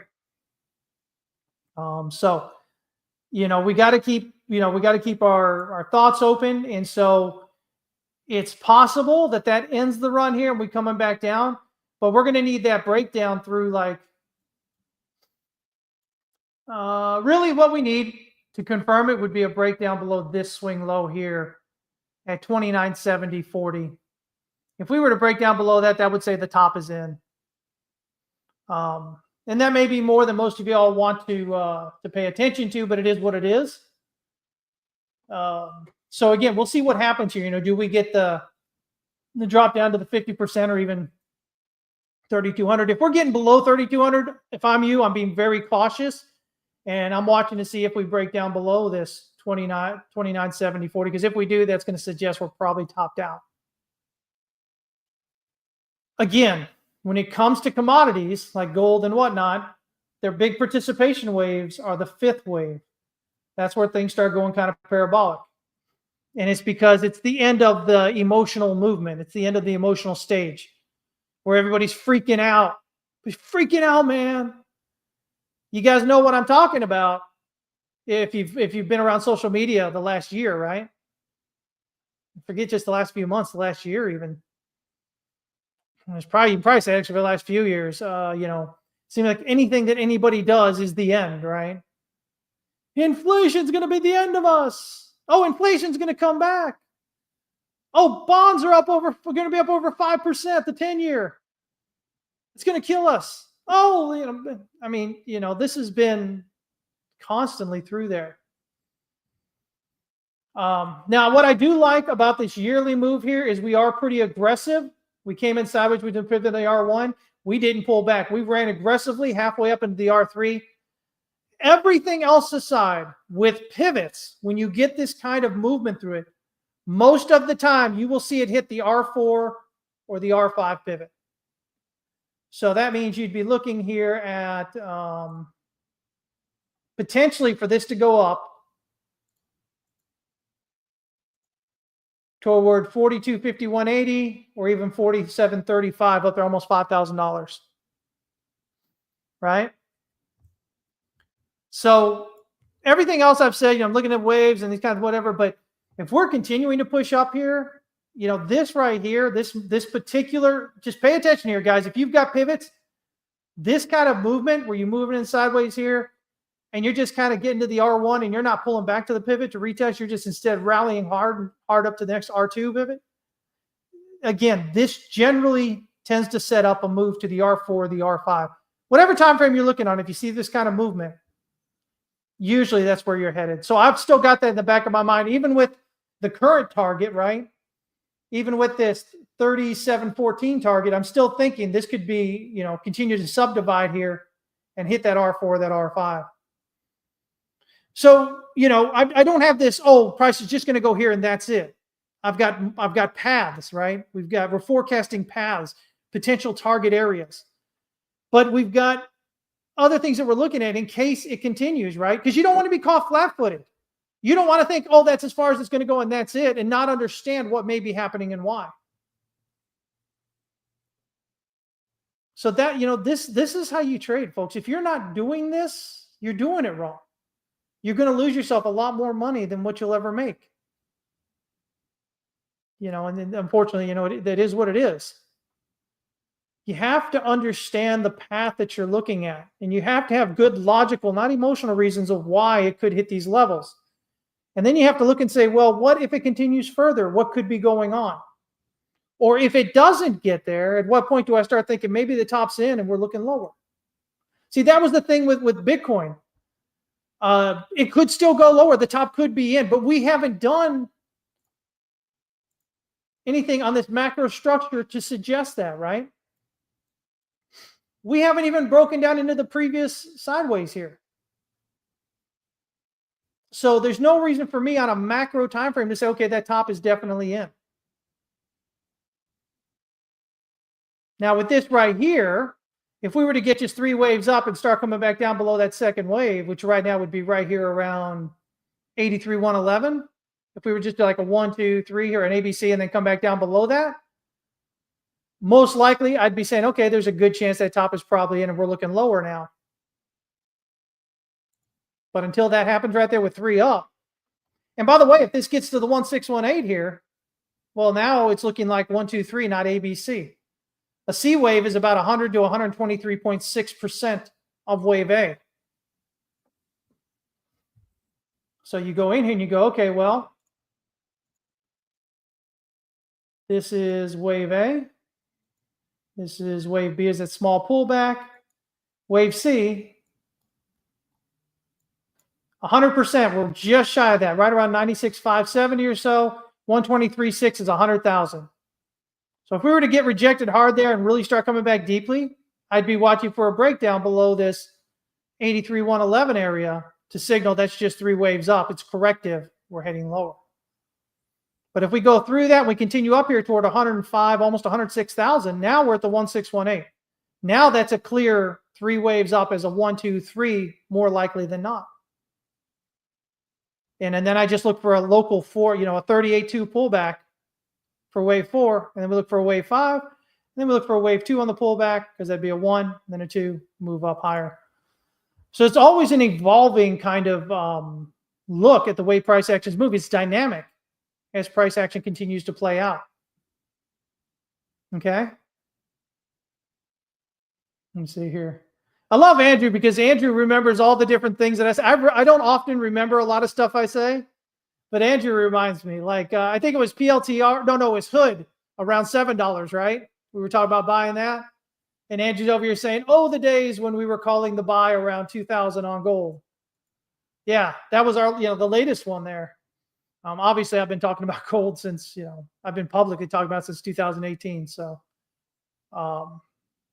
So, we got to keep, our thoughts open. And so it's possible that ends the run here and we coming back down. But we're going to need that breakdown through really what we need to confirm it would be a breakdown below this swing low here at 29.70.40. If we were to break down below that, that would say the top is in. And that may be more than most of y'all want to pay attention to, but it is what it is. So again, we'll see what happens here. Do we get the drop down to the 50% or even 3,200? If we're getting below 3,200, if I'm you, I'm being very cautious, and I'm watching to see if we break down below this 29.70.40. Because if we do, that's going to suggest we're probably topped out. Again, when it comes to commodities like gold and whatnot, their big participation waves are the fifth wave. That's where things start going kind of parabolic. And it's because it's the end of the emotional movement. It's the end of the emotional stage where everybody's freaking out. Freaking out, man. You guys know what I'm talking about if you've been around social media the last year, right? Forget just the last few months, the last year even. You can probably say actually for the last few years, seems like anything that anybody does is the end, right? Inflation's going to be the end of us. Oh, inflation's going to come back. Oh, bonds are we're going to be up over 5%, the 10-year. It's going to kill us. Oh, this has been constantly through there. Now, what I do like about this yearly move here is we are pretty aggressive. We came in sideways with the pivot of the R1. We didn't pull back. We ran aggressively halfway up into the R3. Everything else aside, with pivots, when you get this kind of movement through it, most of the time you will see it hit the R4 or the R5 pivot. So that means you'd be looking here at potentially for this to go up toward 42.51.80 or even 47.35, up there almost $5,000, right? So everything else I've said, I'm looking at waves and these kinds of whatever, but if we're continuing to push up here, this right here, this particular, just pay attention here, guys. If you've got pivots, this kind of movement where you're moving in sideways here and you're just kind of getting to the R1 and you're not pulling back to the pivot to retest, you're just instead rallying hard up to the next R2 pivot. Again, this generally tends to set up a move to the R4 or the R5. Whatever time frame you're looking on, if you see this kind of movement, usually that's where you're headed. So I've still got that in the back of my mind, even with the current target, right? Even with this 37.14 target, I'm still thinking this could be, continue to subdivide here and hit that R4, that R5. So, I don't have this, price is just going to go here and that's it. I've got paths, right? We're forecasting paths, potential target areas. But we've got other things that we're looking at in case it continues, right? Because you don't want to be caught flat-footed. You don't want to think, that's as far as it's going to go and that's it, and not understand what may be happening and why. So that, this is how you trade, folks. If you're not doing this, you're doing it wrong. You're going to lose yourself a lot more money than what you'll ever make. And then unfortunately, that is what it is. You have to understand the path that you're looking at, and you have to have good logical, not emotional reasons of why it could hit these levels. And then you have to look and say, well, what if it continues further? What could be going on? Or if it doesn't get there, at what point do I start thinking maybe the top's in and we're looking lower? See, that was the thing with Bitcoin. It could still go lower. The top could be in, but we haven't done anything on this macro structure to suggest that, right? We haven't even broken down into the previous sideways here. So there's no reason for me on a macro time frame to say, okay, that top is definitely in. Now with this right here, if we were to get just 3 waves up and start coming back down below that second wave, which right now would be right here around 83,111, if we were just like a 1, 2, 3 here, an ABC, and then come back down below that, most likely I'd be saying, okay, there's a good chance that top is probably in and we're looking lower now. But until that happens right there with 3 up, and by the way, if this gets to the 1618 here, well, now it's looking like 1, 2, 3, not ABC. A C wave is about 100 to 123.6% of wave A. So you go in here and you go, okay, well, this is wave A. This is wave B, is that small pullback. Wave C, 100%. We're just shy of that, right around 96,570 or so. 123.6 is 100,000. So if we were to get rejected hard there and really start coming back deeply, I'd be watching for a breakdown below this 83,111 area to signal that's just 3 waves up. It's corrective. We're heading lower. But if we go through that, we continue up here toward 105, almost 106,000. Now we're at the 1618. Now that's a clear 3 waves up as a 1, 2, 3, more likely than not. And then I just look for a local 4, a 38.2 pullback for wave 4. And then we look for a wave 5. And then we look for a wave 2 on the pullback, because that'd be a 1, then a 2, move up higher. So it's always an evolving kind of look at the way price actions move. It's dynamic as price action continues to play out. Okay. Let me see here. I love Andrew because Andrew remembers all the different things that I say. I don't often remember a lot of stuff I say, but Andrew reminds me. Like I think it was PLTR. No, it was Hood around $7, right? We were talking about buying that. And Andrew's over here saying, oh, the days when we were calling the buy around 2,000 on gold. Yeah, that was our, the latest one there. Obviously, I've been talking about gold since, I've been publicly talking about it since 2018. So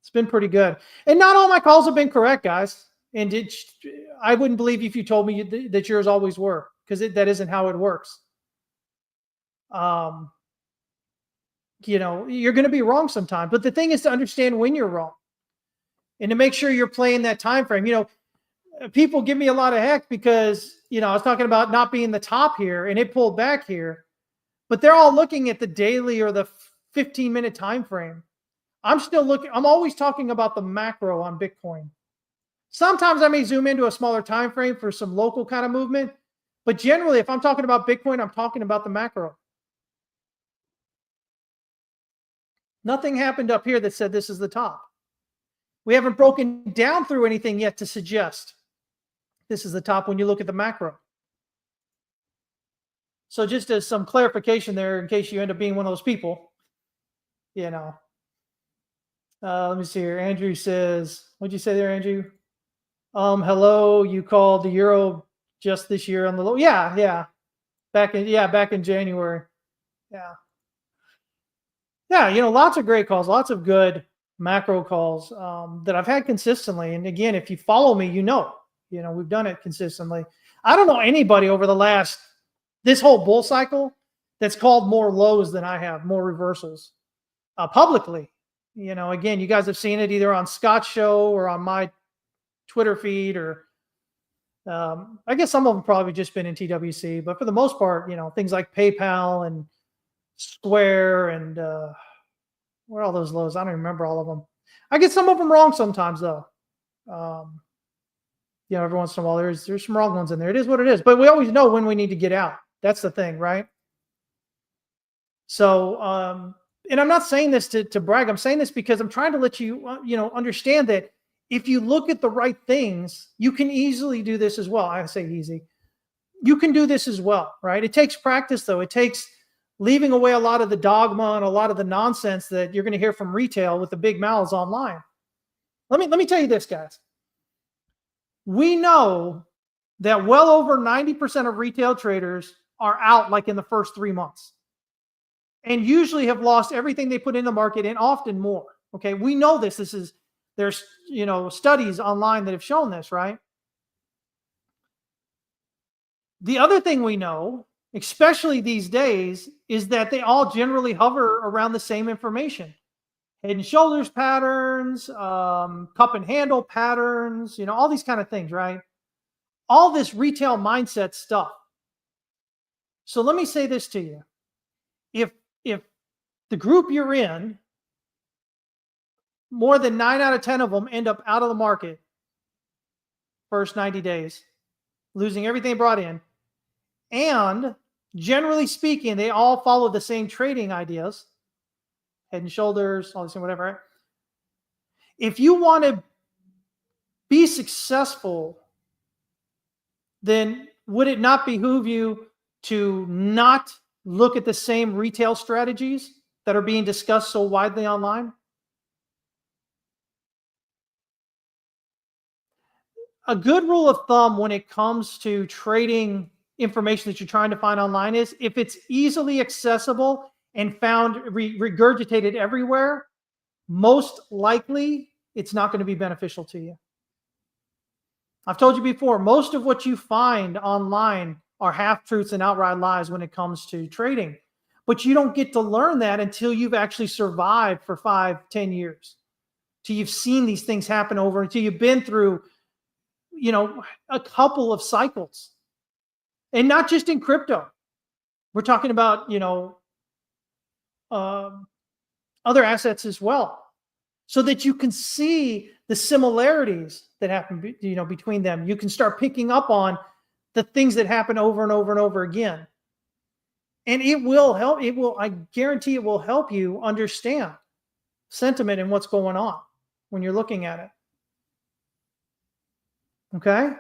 it's been pretty good. And not all my calls have been correct, guys. And I wouldn't believe you if you told me that yours always were, because that isn't how it works. You're going to be wrong sometime. But the thing is to understand when you're wrong and to make sure you're playing that time frame. People give me a lot of heck because, I was talking about not being the top here and it pulled back here, but they're all looking at the daily or the 15-minute time frame. I'm always talking about the macro on Bitcoin. Sometimes I may zoom into a smaller time frame for some local kind of movement, but generally, if I'm talking about Bitcoin, I'm talking about the macro. Nothing happened up here that said this is the top. We haven't broken down through anything yet to suggest this is the top when you look at the macro. So just as some clarification there, in case you end up being one of those people, let me see here. Andrew says, what'd you say there, Andrew? Hello, you called the euro just this year on the low. Yeah. Back in January. Yeah, lots of great calls, lots of good macro calls that I've had consistently. And again, if you follow me, we've done it consistently. I don't know anybody over this whole bull cycle that's called more lows than I have, more reversals publicly. Again, you guys have seen it either on Scott's show or on my Twitter feed, or I guess some of them probably just been in TWC, but for the most part, things like PayPal and Square and where are all those lows? I don't remember all of them. I get some of them wrong sometimes, though. Every once in a while, there's some wrong ones in there. It is what it is, but we always know when we need to get out. That's the thing, right? So, and I'm not saying this to brag. I'm saying this because I'm trying to let you, understand that if you look at the right things, you can easily do this as well. I say easy. You can do this as well, right? It takes practice, though. It takes leaving away a lot of the dogma and a lot of the nonsense that you're going to hear from retail with the big mouths online. Let me tell you this, guys. We know that well over 90% of retail traders are out like in the first 3 months and usually have lost everything they put in the market and often more. Okay, we know this. There's studies online that have shown this, right? The other thing we know, especially these days, is that they all generally hover around the same information. Head and shoulders patterns, cup and handle patterns, all these kind of things, right? All this retail mindset stuff. So let me say this to you. If the group you're in, more than 9 out of 10 of them end up out of the market first 90 days, losing everything they brought in, and generally speaking, they all follow the same trading ideas, head and shoulders, all this and whatever. Right? If you want to be successful, then would it not behoove you to not look at the same retail strategies that are being discussed so widely online? A good rule of thumb when it comes to trading information that you're trying to find online is if it's easily accessible and found regurgitated everywhere, most likely it's not going to be beneficial to you. I've told you before, most of what you find online are half-truths and outright lies when it comes to trading. But you don't get to learn that until you've actually survived for 5-10 years, till you've seen these things happen over, until you've been through a couple of cycles. And not just in crypto. We're talking about, other assets as well, so that you can see the similarities that happen, between them. You can start picking up on the things that happen over and over and over again. And it will help. I guarantee it will help you understand sentiment and what's going on when you're looking at it. Okay.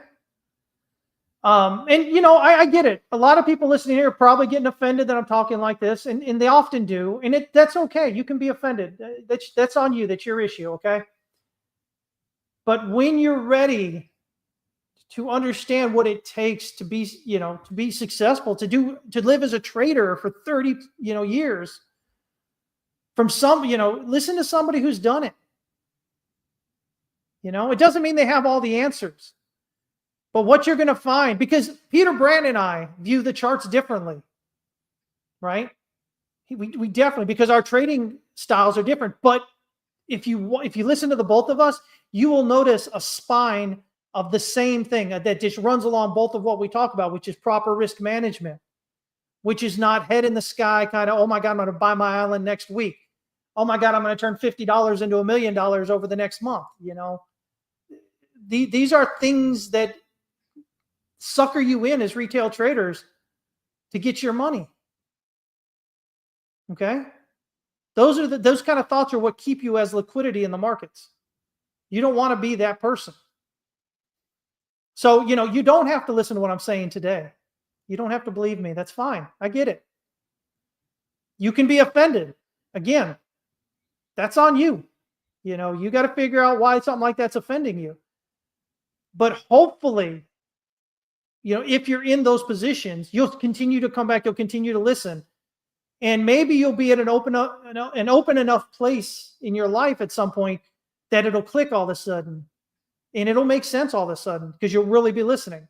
I get it. A lot of people listening here are probably getting offended that I'm talking like this, and they often do. And that's okay. You can be offended. That's on you. That's your issue. Okay. But when you're ready to understand what it takes to be successful, to live as a trader for 30, years, from listen to somebody who's done it. It doesn't mean they have all the answers. But what you're going to find, because Peter Brand and I view the charts differently, right? We definitely, because our trading styles are different. But if you listen to the both of us, you will notice a spine of the same thing that just runs along both of what we talk about, which is proper risk management, which is not head in the sky kind of, oh my God, I'm going to buy my island next week. Oh my God, I'm going to turn $50 into $1 million over the next month. These are things that sucker you in as retail traders to get your money. Okay? Those kind of thoughts are what keep you as liquidity in the markets. You don't want to be that person. So, you don't have to listen to what I'm saying today. You don't have to believe me. That's fine. I get it. You can be offended. Again, that's on you. You got to figure out why something like that's offending you. But hopefully, if you're in those positions, you'll continue to come back. You'll continue to listen. And maybe you'll be at an open enough place in your life at some point that it'll click all of a sudden. And it'll make sense all of a sudden because you'll really be listening.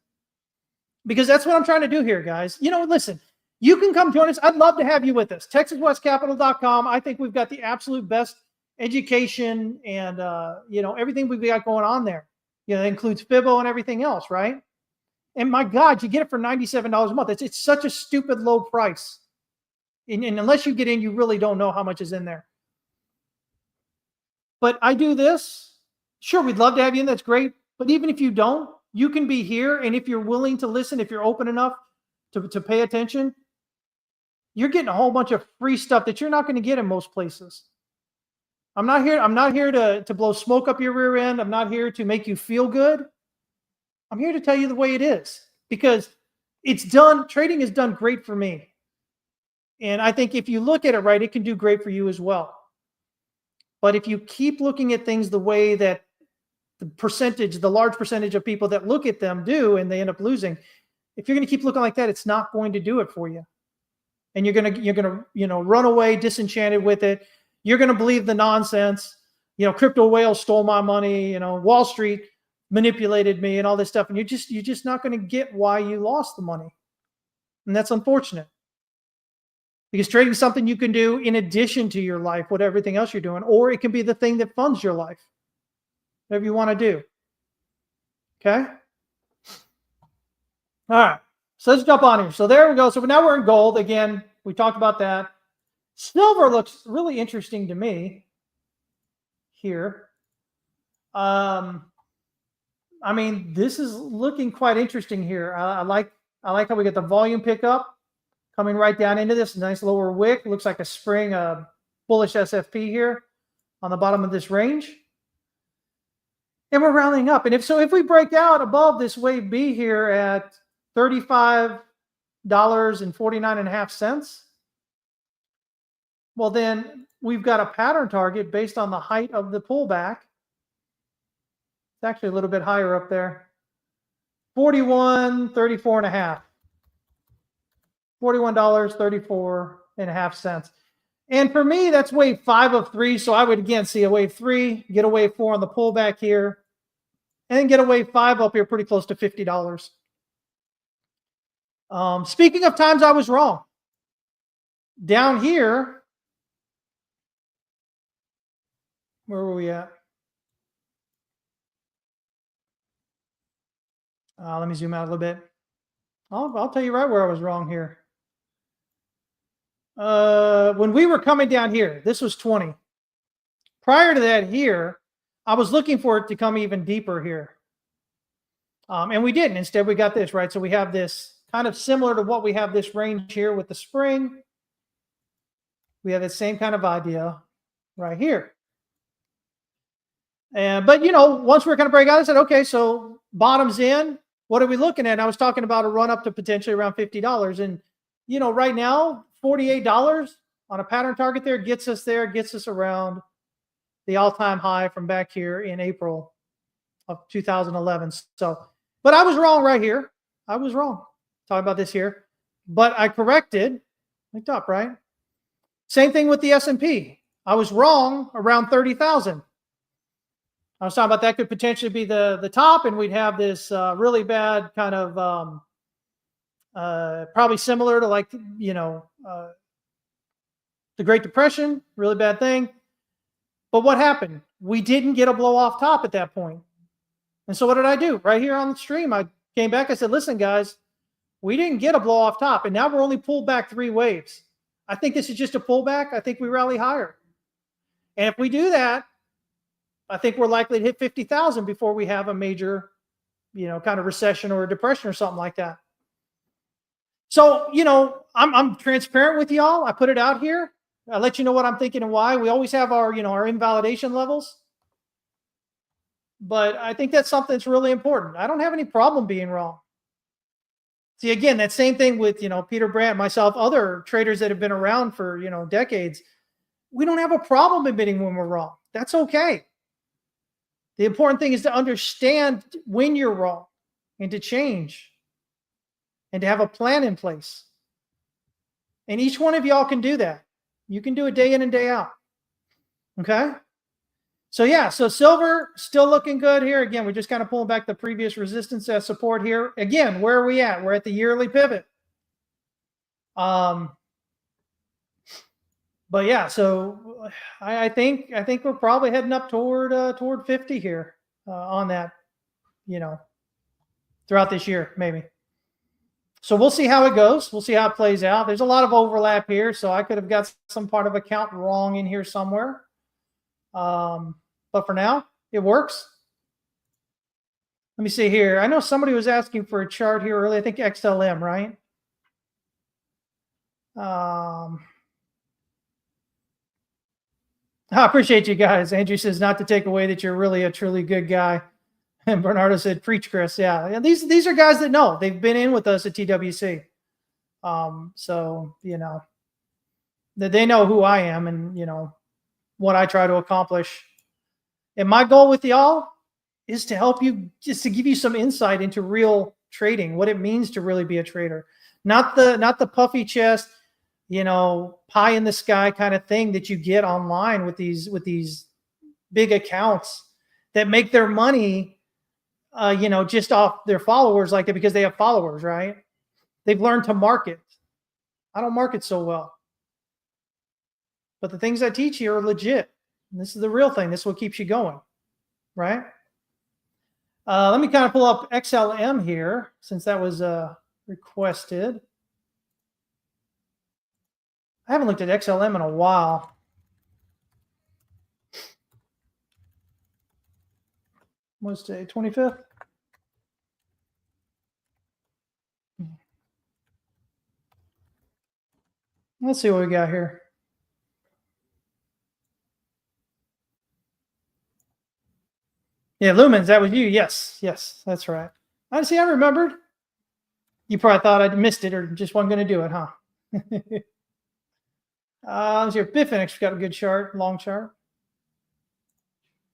Because that's what I'm trying to do here, guys. Listen, you can come join us. I'd love to have you with us. TexasWestCapital.com. I think we've got the absolute best education and, everything we've got going on there. That includes FIBO and everything else, right? And my God, you get it for $97 a month. It's such a stupid low price. And unless you get in, you really don't know how much is in there. But I do this. Sure, we'd love to have you in. That's great. But even if you don't, you can be here. And if you're willing to listen, if you're open enough to pay attention, you're getting a whole bunch of free stuff that you're not going to get in most places. I'm not here to blow smoke up your rear end. I'm not here to make you feel good. I'm here to tell you the way it is, because trading is done great for me. And I think if you look at it right, it can do great for you as well. But if you keep looking at things the way that the large percentage of people that look at them do, and they end up losing. If you're going to keep looking like that, it's not going to do it for you. And you're going to run away disenchanted with it. You're going to believe the nonsense. Crypto whales stole my money. Wall Street manipulated me and all this stuff. And you're just not going to get why you lost the money. And that's unfortunate. Because trading is something you can do in addition to your life, what everything else you're doing, or it can be the thing that funds your life. Whatever you want to do. Okay? All right. So let's jump on here. So there we go. So now we're in gold. Again, we talked about that. Silver looks really interesting to me here. I mean, this is looking quite interesting here. I like how we get the volume pickup coming right down into this nice lower wick. It looks like a spring, bullish SFP here on the bottom of this range. And we're rounding up. And if we break out above this wave B here at $35.49.5, well, then we've got a pattern target based on the height of the pullback. It's actually a little bit higher up there. 41.34.5. $41.34.5. And for me, that's wave 5 of 3. So I would again see a wave 3, get a wave 4 on the pullback here, and then get a wave 5 up here pretty close to $50. Speaking of times I was wrong, down here, where were we at? Let me zoom out a little bit. I'll tell you right where I was wrong here. When we were coming down here, this was 20. Prior to that here, I was looking for it to come even deeper here. And we didn't. Instead, we got this, right? So we have this kind of similar to what we have this range here with the spring. We have the same kind of idea right here. But once we're going to break out, I said, okay, so bottoms in. What are we looking at? I was talking about a run up to potentially around $50. And, right now, $48 on a pattern target there, gets us around the all-time high from back here in April of 2011. So, but I was wrong right here. I was wrong. Talking about this here. But I corrected. Looked up, right? Same thing with the S&P. I was wrong around 30,000. I was talking about that could potentially be the top, and we'd have this really bad kind of probably similar to like, the Great Depression, really bad thing. But what happened? We didn't get a blow off top at that point. And so what did I do? Right here on the stream, I came back. I said, listen, guys, we didn't get a blow off top, and now we're only pulled back 3 waves. I think this is just a pullback. I think we rally higher. And if we do that, I think we're likely to hit 50,000 before we have a major, kind of recession or a depression or something like that. So, I'm transparent with y'all. I put it out here. I let you know what I'm thinking and why. We always have our, our invalidation levels. But I think that's something that's really important. I don't have any problem being wrong. See, again, that same thing with, Peter Brandt, myself, other traders that have been around for, decades. We don't have a problem admitting when we're wrong. That's okay. The important thing is to understand when you're wrong and to change and to have a plan in place. And each one of y'all can do that. You can do it day in and day out. Okay? So yeah, so silver still looking good here. Again, we're just kind of pulling back the previous resistance as support here. Again, where are we at? We're at the yearly pivot. But yeah, so I think we're probably heading up toward 50 here on that, throughout this year, maybe. So we'll see how it goes. We'll see how it plays out. There's a lot of overlap here, so I could have got some part of a count wrong in here somewhere. But for now, it works. Let me see here. I know somebody was asking for a chart here earlier. I think XLM, right? I appreciate you guys. Andrew says not to take away that you're really a truly good guy. And Bernardo said, preach, Chris. Yeah. And these are guys that know. They've been in with us at TWC. So, that they know who I am and, what I try to accomplish. And my goal with y'all is to help you, just to give you some insight into real trading, what it means to really be a trader, not the puffy chest, pie in the sky kind of thing that you get online with these big accounts that make their money, just off their followers like that, because they have followers, right? They've learned to market. I don't market so well, but the things I teach you are legit. And this is the real thing. This is what keeps you going, right? Let me kind of pull up XLM here, since that was requested. I haven't looked at XLM in a while. What's today, 25th? Let's see what we got here. Yeah, Lumens, that was you. Yes, that's right. I see, I remembered. You probably thought I'd missed it or just wasn't going to do it, huh? Let's see, Bifinix got a good chart, long chart.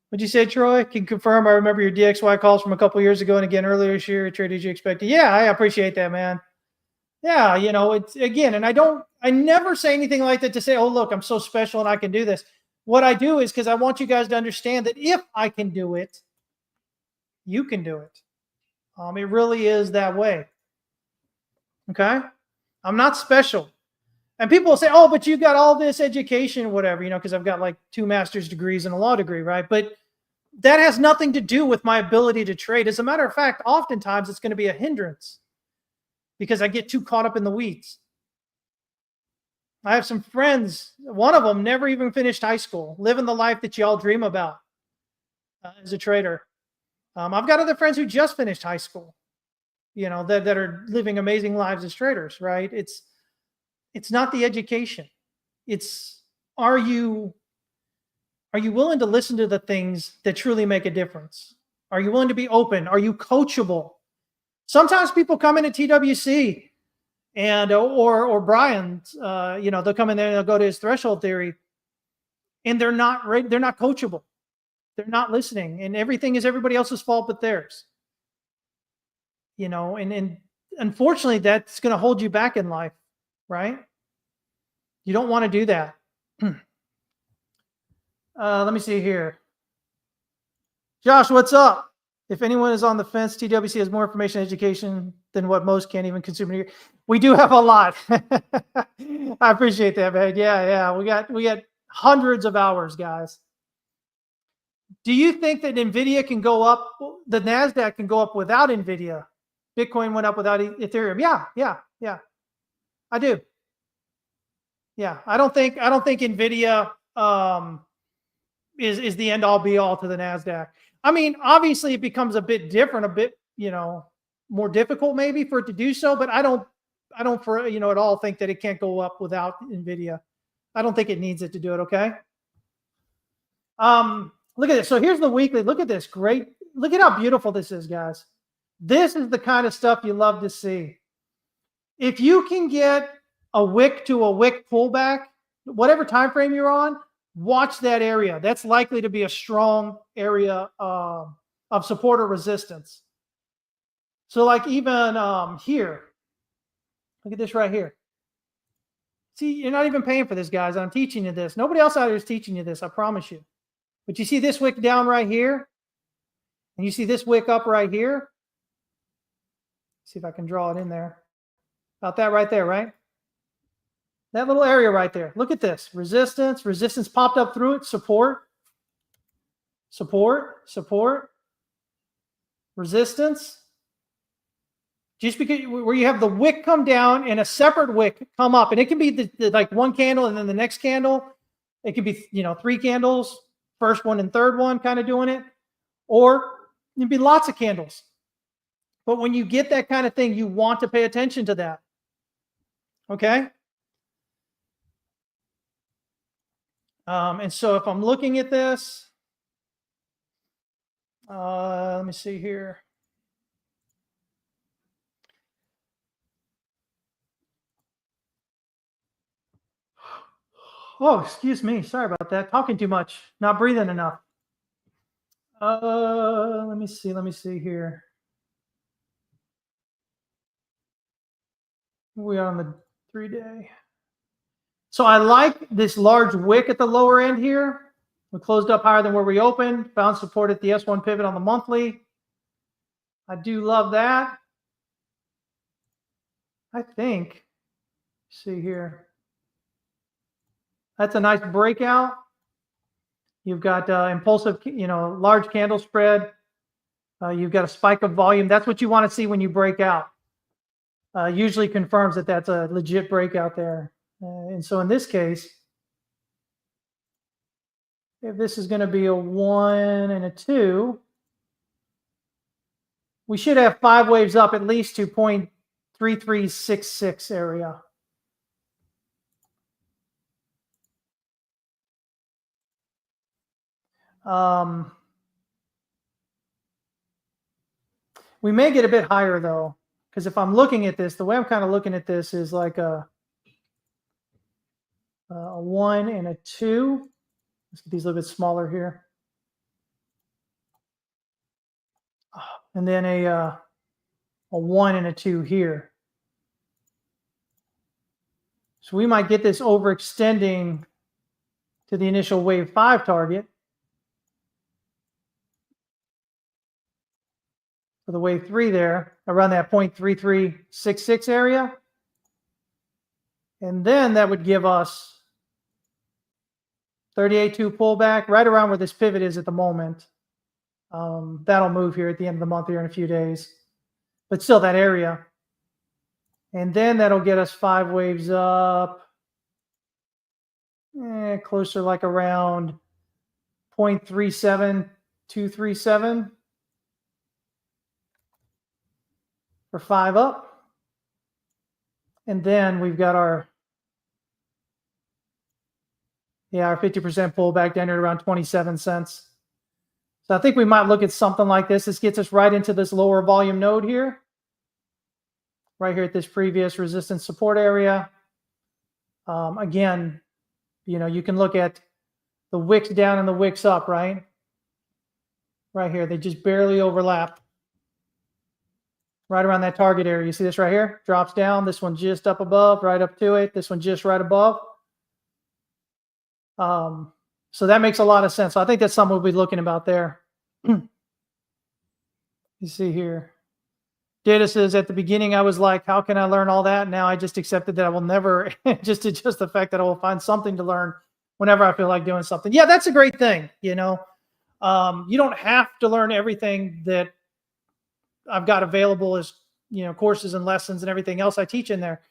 What'd you say, Troy? Can confirm I remember your DXY calls from a couple years ago and again earlier this year. Trade as you expected. Yeah, I appreciate that, man. Yeah, it's again, and I never say anything like that to say, oh, look, I'm so special and I can do this. What I do is because I want you guys to understand that if I can do it, you can do it. It really is that way. Okay? I'm not special. And people will say, oh, but you got all this education or whatever, because I've got like 2 master's degrees and a law degree, right? But that has nothing to do with my ability to trade. As a matter of fact, oftentimes it's going to be a hindrance because I get too caught up in the weeds. I have some friends, one of them never even finished high school, living the life that you all dream about as a trader. I've got other friends who just finished high school, that are living amazing lives as traders, right? It's not the education. It's, are you willing to listen to the things that truly make a difference? Are you willing to be open? Are you coachable? Sometimes people come into TWC and or Brian, they'll come in there and they'll go to his threshold theory, and they're not coachable. They're not listening, and everything is everybody else's fault but theirs. And unfortunately, that's going to hold you back in life, right? You don't want to do that. Let me see here. Josh, what's up? If anyone is on the fence, TWC has more information and education than what most can't even consume here. We do have a lot. I appreciate that, man. Yeah. We got hundreds of hours, guys. Do you think that NVIDIA can go up? The NASDAQ can go up without NVIDIA? Bitcoin went up without Ethereum. Yeah. I do. Yeah. I don't think NVIDIA is the end all be all to the NASDAQ. I mean, obviously it becomes a bit different, a bit, more difficult maybe for it to do so, but I don't at all think that it can't go up without NVIDIA. I don't think it needs it to do it. Okay. Look at this. So here's the weekly. Look at this. Great. Look at how beautiful this is, guys. This is the kind of stuff you love to see. If you can get a wick to a wick pullback, whatever time frame you're on, watch that area. That's likely to be a strong area of support or resistance. So like even here, look at this right here. See, you're not even paying for this, guys. I'm teaching you this. Nobody else out here is teaching you this, I promise you. But you see this wick down right here, and you see this wick up right here. See if I can draw it in there. About that right there, right? That little area right there. Look at this. Resistance. Resistance popped up through it. Support. Support. Support. Resistance. Just because where you have the wick come down and a separate wick come up. And it can be the like one candle and then the next candle. It could be, 3 candles. First one and third one kind of doing it. Or it'd be lots of candles. But when you get that kind of thing, you want to pay attention to that. Okay? And so if I'm looking at this, let me see here. Oh, excuse me. Sorry about that. Talking too much. Not breathing enough. Let me see here. We are on the 3-day. So I like this large wick at the lower end here. We closed up higher than where we opened, found support at the S1 pivot on the monthly. I do love that. I think, see here, that's a nice breakout. You've got impulsive, large candle spread. You've got a spike of volume. That's what you want to see when you break out. Usually confirms that that's a legit breakout there. And so in this case, if this is going to be a 1 and a 2, we should have 5 waves up at least to 0.3366 area. We may get a bit higher though, because if I'm looking at this, the way I'm kind of looking at this is like a 1 and a 2. Let's get these a little bit smaller here. And then a 1 and a 2 here. So we might get this overextending to the initial wave 5 target. For the wave 3 there, around that 0.3366 area. And then that would give us 38.2 pullback, right around where this pivot is at the moment. That'll move here at the end of the month here in a few days. But still that area. And then that'll get us 5 waves up. Closer like around 0.37237 for 5 up. And then we've got our 50% pullback down here at around 27 cents. So I think we might look at something like this. This gets us right into this lower volume node here. Right here at this previous resistance support area. Again, you can look at the wicks down and the wicks up, right? Right here, they just barely overlap. Right around that target area. You see this right here? Drops down. This one just up above, right up to it. This one just right above. So that makes a lot of sense. So I think that's something we'll be looking about there. You see here. Data says at the beginning, I was like, how can I learn all that? Now I just accepted that I will never, just the fact that I will find something to learn whenever I feel like doing something. Yeah, that's a great thing. You don't have to learn everything that I've got available as, courses and lessons and everything else I teach in there.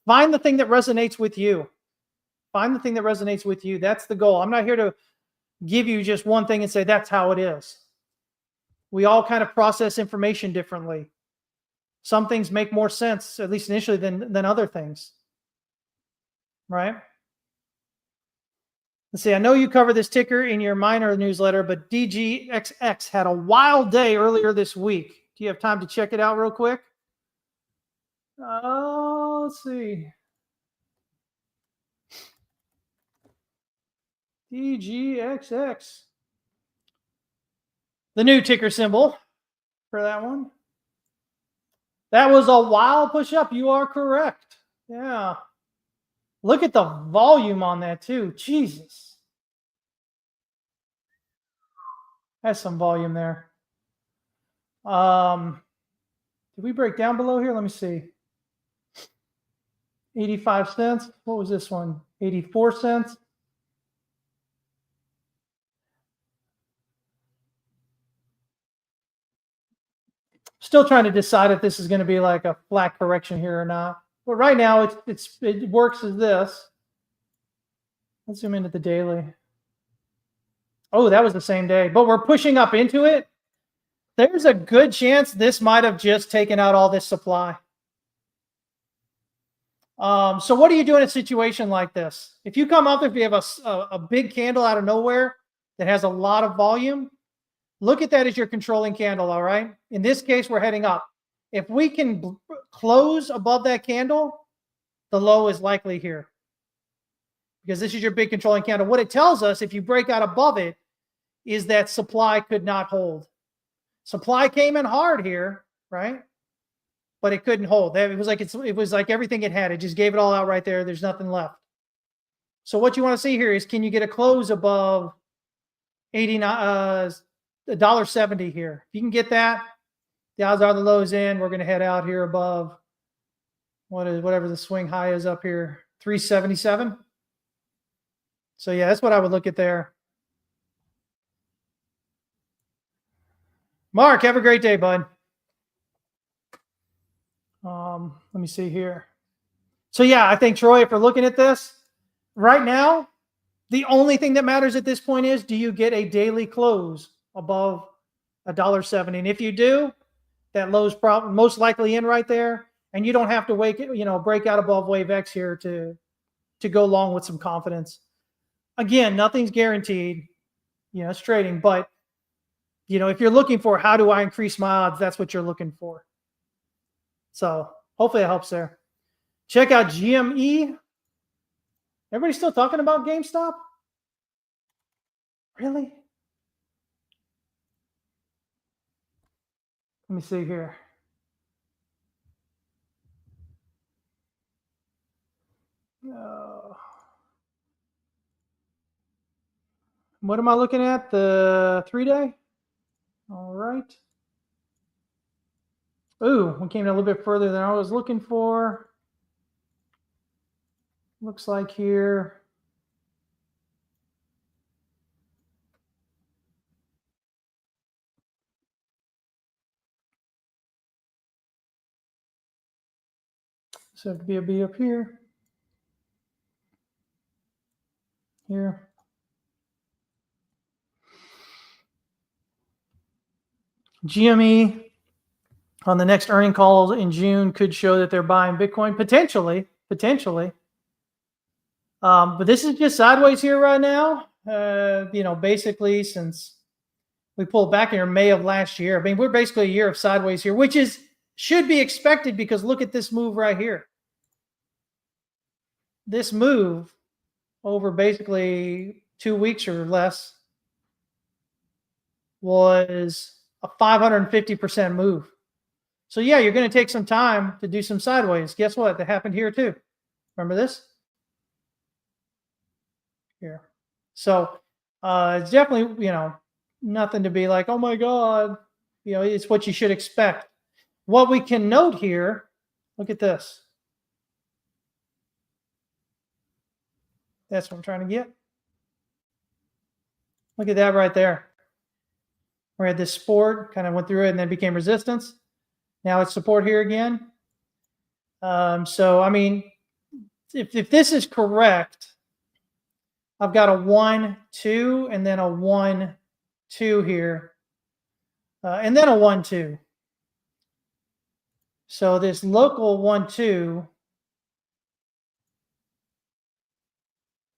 Find the thing that resonates with you. Find the thing that resonates with you. That's the goal. I'm not here to give you just one thing and say that's how it is. We all kind of process information differently. Some things make more sense, at least initially, than other things. Right? Let's see. I know you cover this ticker in your minor newsletter, but DGXX had a wild day earlier this week. Do you have time to check it out real quick? Let's see. DGXX. The new ticker symbol for that one. That was a wild push up. You are correct. Yeah. Look at the volume on that too. Jesus. That's some volume there. Did we break down below here? Let me see. 85 cents. What was this one? 84 cents. Still trying to decide if this is going to be like a flat correction here or not. But right now it works as this. Let's zoom into the daily. Oh, that was the same day. But we're pushing up into it. There's a good chance this might have just taken out all this supply. So what do you do in a situation like this? If you come up, if you have a big candle out of nowhere that has a lot of volume, look at that as your controlling candle, all right? In this case, we're heading up. If we can close above that candle, the low is likely here. Because this is your big controlling candle. What it tells us, if you break out above it, is that supply could not hold. Supply came in hard here, right? But it couldn't hold. It was like everything it had. It just gave it all out right there. There's nothing left. So what you want to see here is, can you get a close above $1.70 here? If you can get that, the odds are the low's in. We're going to head out here above whatever the swing high is up here, 377. So yeah, that's what I would look at there. Mark, have a great day, bud. Let me see here. So yeah, I think, Troy, if we're looking at this right now, the only thing that matters at this point is, do you get a daily close above $1.70? And if you do, that low's probably most likely in right there, and you don't have to break out above wave X here to go long with some confidence. Again, nothing's guaranteed. It's trading, but if you're looking for how do I increase my odds, that's what you're looking for. So hopefully it helps there. Check out GME. Everybody still talking about GameStop? Really? Let me see here. What am I looking at? The 3-day? All right. Ooh, we came a little bit further than I was looking for. Looks like here. So it could be a B up here. Here. GME on the next earning call in June could show that they're buying Bitcoin, potentially. But this is just sideways here right now. Basically since we pulled back in May of last year. I mean, we're basically a year of sideways here, which should be expected, because look at this move right here. This move over basically 2 weeks or less was a 550% move. So yeah, you're going to take some time to do some sideways. Guess what? That happened here too. Remember this? Here. So it's definitely, nothing to be like, oh my God, it's what you should expect. What we can note here, look at this. That's what I'm trying to get. Look at that right there. We had this support, kind of went through it and then became resistance. Now it's support here again. So, I mean, if this is correct, I've got a 1, 2, and then a 1, 2 here, and then a 1, 2. So this local 1, 2,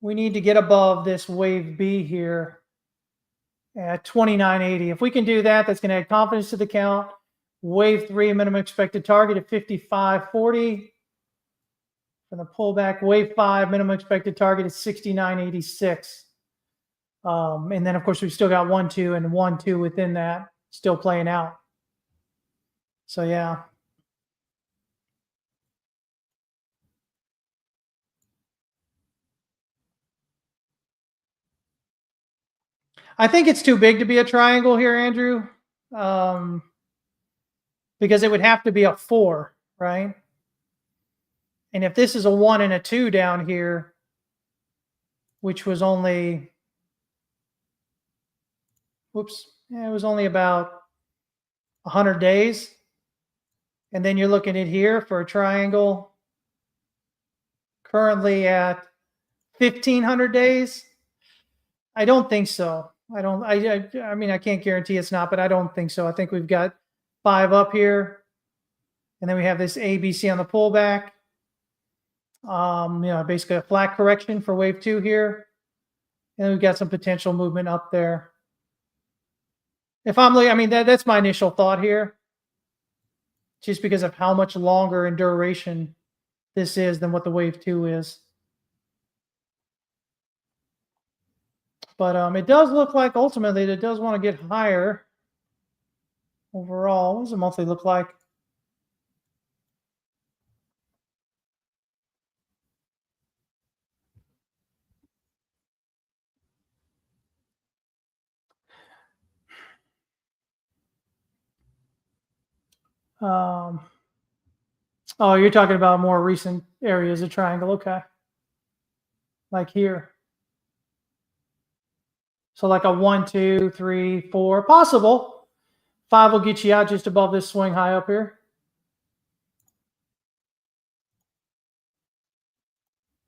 we need to get above this wave B here at 29.80. If we can do that, that's going to add confidence to the count. Wave 3, minimum expected target at 55.40. For the pullback, wave 5, minimum expected target is 69.86. And then, of course, we've still got 1, 2, and 1, 2 within that still playing out. So, yeah. I think it's too big to be a triangle here, Andrew, because it would have to be a 4, right? And if this is a 1 and a 2 down here, which was only, it was only about 100 days. And then you're looking at here for a triangle currently at 1,500 days. I don't think so. I mean, I can't guarantee it's not, but I don't think so. I think we've got 5 up here. And then we have this ABC on the pullback. Basically a flat correction for wave 2 here. And then we've got some potential movement up there. If I'm looking, I mean, that's my initial thought here, just because of how much longer in duration this is than what the wave 2 is. But it does look like ultimately it does want to get higher overall. What does the monthly look like? Oh, you're talking about more recent areas of triangle. Okay. Like here. So like a 1, 2, 3, 4, possible. 5 will get you out just above this swing high up here.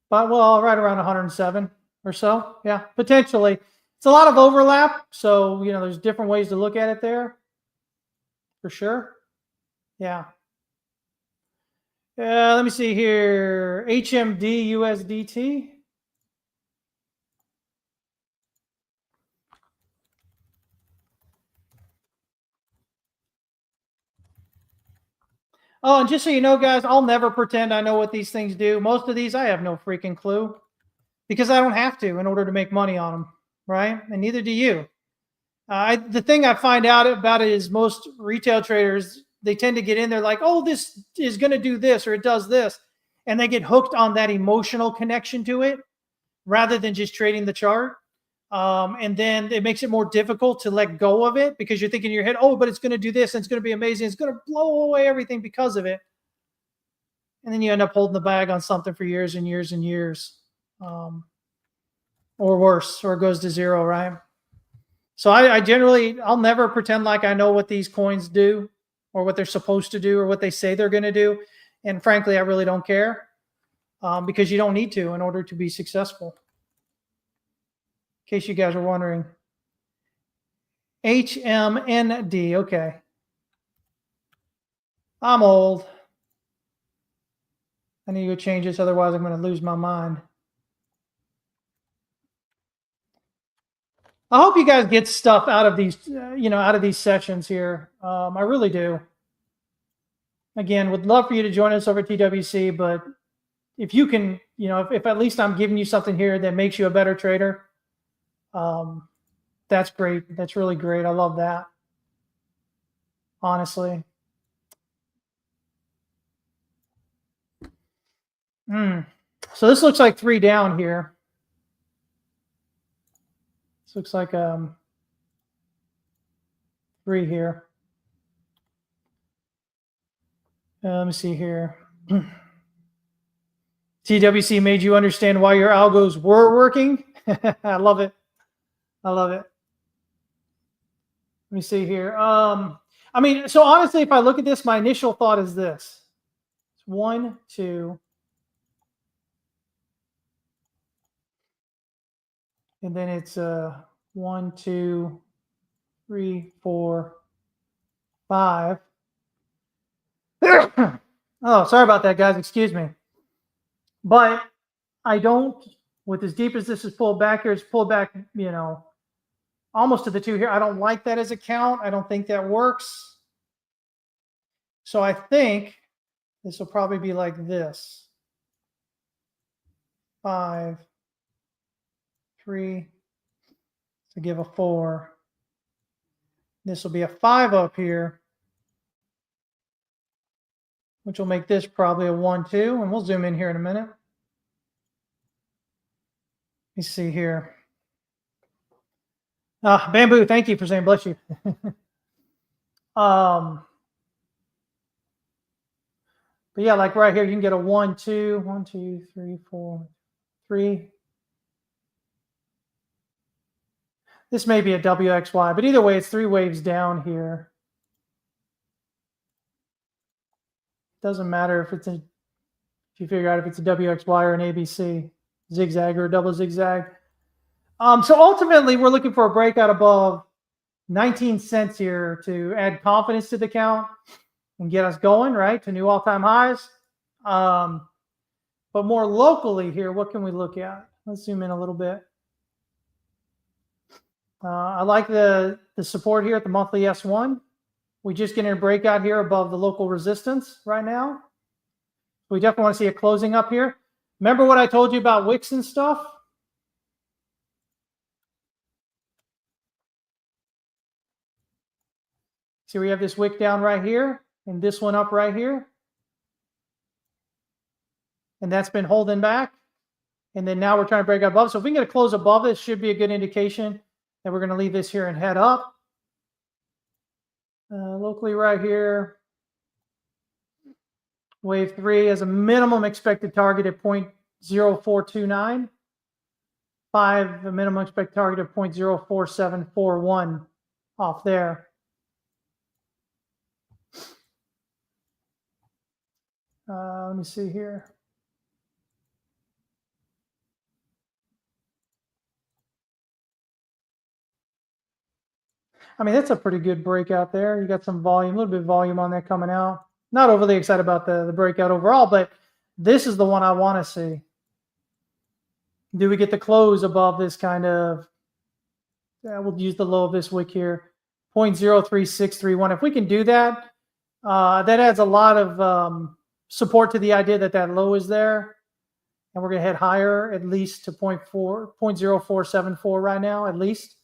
But well, right around 107 or so. Yeah, potentially. It's a lot of overlap. So, there's different ways to look at it there. For sure. Yeah. Let me see here. HMD USDT. Oh, and just so you know, guys, I'll never pretend I know what these things do. Most of these, I have no freaking clue because I don't have to in order to make money on them, right? And neither do you. The thing I find out about it is most retail traders, they tend to get in there like, oh, this is going to do this or it does this. And they get hooked on that emotional connection to it rather than just trading the chart. And then it makes it more difficult to let go of it because you're thinking in your head, oh, but it's going to do this and it's going to be amazing. It's going to blow away everything because of it. And then you end up holding the bag on something for years and years and years. Or worse, or it goes to zero, right? So I'll never pretend like I know what these coins do or what they're supposed to do or what they say they're going to do. And frankly, I really don't care because you don't need to in order to be successful. In case you guys are wondering. HMND, okay. I'm old. I need to go change this, otherwise I'm going to lose my mind. I hope you guys get stuff out of these, out of these sessions here. I really do. Again, would love for you to join us over at TWC, but if you can, if at least I'm giving you something here that makes you a better trader, that's great. That's really great. I love that. Honestly. So this looks like 3 down here. This looks like 3 here. Let me see here. TWC made you understand why your algos were working. I love it. I love it. Let me see here. So honestly, if I look at this, my initial thought is this. It's 1, 2. And then it's 1, 2, 3, 4, 5. Oh, sorry about that, guys. Excuse me. But I don't, with as deep as this is pulled back here, it's pulled back, almost to the 2 here. I don't like that as a count. I don't think that works. So I think this will probably be like this. 5, 3, to give a 4. This will be a 5 up here, which will make this probably a 1, 2, and we'll zoom in here in a minute. Let me see here. Bamboo, thank you for saying bless you. But yeah, like right here, you can get a 1, 2, 1, 2, 3, 4, 3. This may be a WXY, but either way, it's 3 waves down here. Doesn't matter if you figure out if it's a WXY or an ABC, zigzag or a double zigzag. So ultimately, we're looking for a breakout above 19 cents here to add confidence to the count and get us going, right, to new all-time highs. But more locally here, what can we look at? Let's zoom in a little bit. I like the support here at the monthly S1. We just getting a breakout here above the local resistance right now. We definitely want to see a closing up here. Remember what I told you about wicks and stuff? See, we have this wick down right here and this one up right here. And that's been holding back. And then now we're trying to break above. So if we can get a close above this, should be a good indication that we're going to leave this here and head up. Locally right here, wave 3 as a minimum expected target at 0.0429. 5, a minimum expected target of 0.04741 off there. Let me see here. I mean, that's a pretty good breakout there. You got some volume, a little bit of volume on that coming out. Not overly excited about the breakout overall, but this is the one I want to see. Do we get the close above this kind of, we'll use the low of this wick here, 0.03631. If we can do that, that adds a lot of support to the idea that that low is there. And we're going to head higher, at least to 0.0474 right now, at least.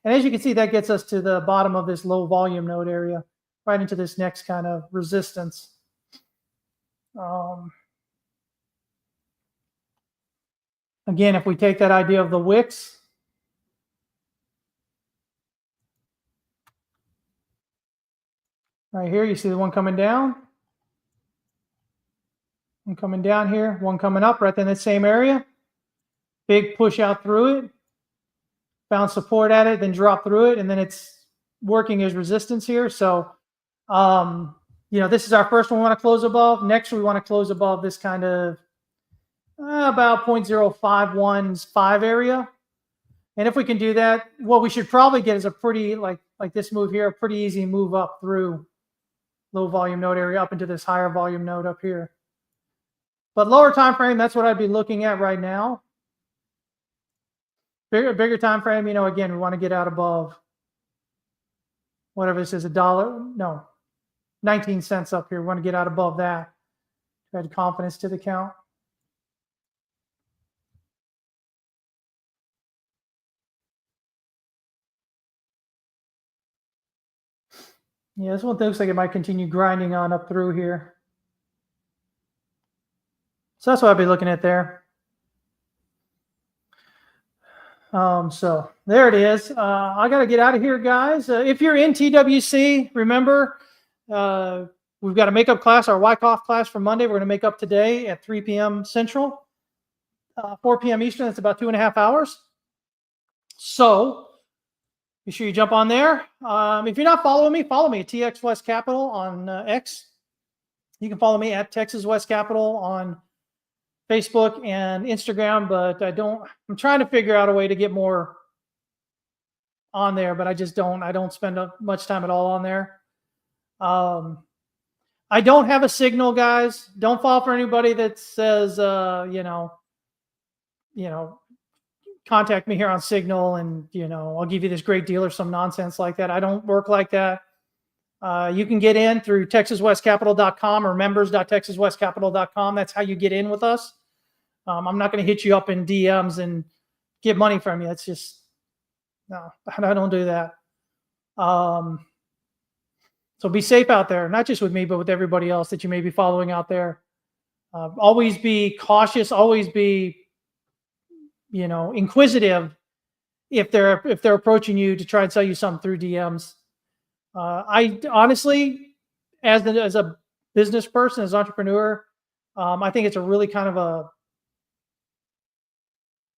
And as you can see, that gets us to the bottom of this low volume node area, right into this next kind of resistance. Again, if we take that idea of the wicks, right here, you see the one coming down, one coming down here, one coming up right in the same area. Big push out through it, found support at it, then drop through it, and then it's working as resistance here. So, you know, this is our first one we want to close above. Next, we want to close above this kind of about 0.0515 area. And if we can do that, what we should probably get is a pretty, like this move here, a pretty easy move up through low volume node area up into this higher volume node up here. But lower time frame, that's what I'd be looking at right now. Bigger time frame, you know, again, we want to get out above whatever this is, $1, 19 cents up here. We want to get out above that to add confidence to the count. Yeah, this one looks like it might continue grinding on up through here. So that's what I'd be looking at there. So there it is. I got to get out of here, guys. If you're in TWC, remember, we've got a makeup class, our Wyckoff class for Monday. We're going to make up today at 3 p.m. Central, 4 p.m. Eastern. That's about 2.5 hours. So be sure you jump on there. If you're not following me, follow me at TX West Capital on X. You can follow me at Texas West Capital on Facebook and Instagram, but I'm trying to figure out a way to get more on there, but I don't spend much time at all on there. I don't have a signal, guys. Don't fall for anybody that says, you know, contact me here on Signal and, you know, I'll give you this great deal or some nonsense like that. I don't work like that. You can get in through texaswestcapital.com or members.texaswestcapital.com. That's how you get in with us. I'm not going to hit you up in DMs and get money from you. It's just, no, I don't do that. So be safe out there, not just with me, but with everybody else that you may be following out there. Always be cautious. Always be, you know, inquisitive if they're approaching you to try and sell you something through DMs. I honestly, as a business person, as an entrepreneur, I think it's a really kind of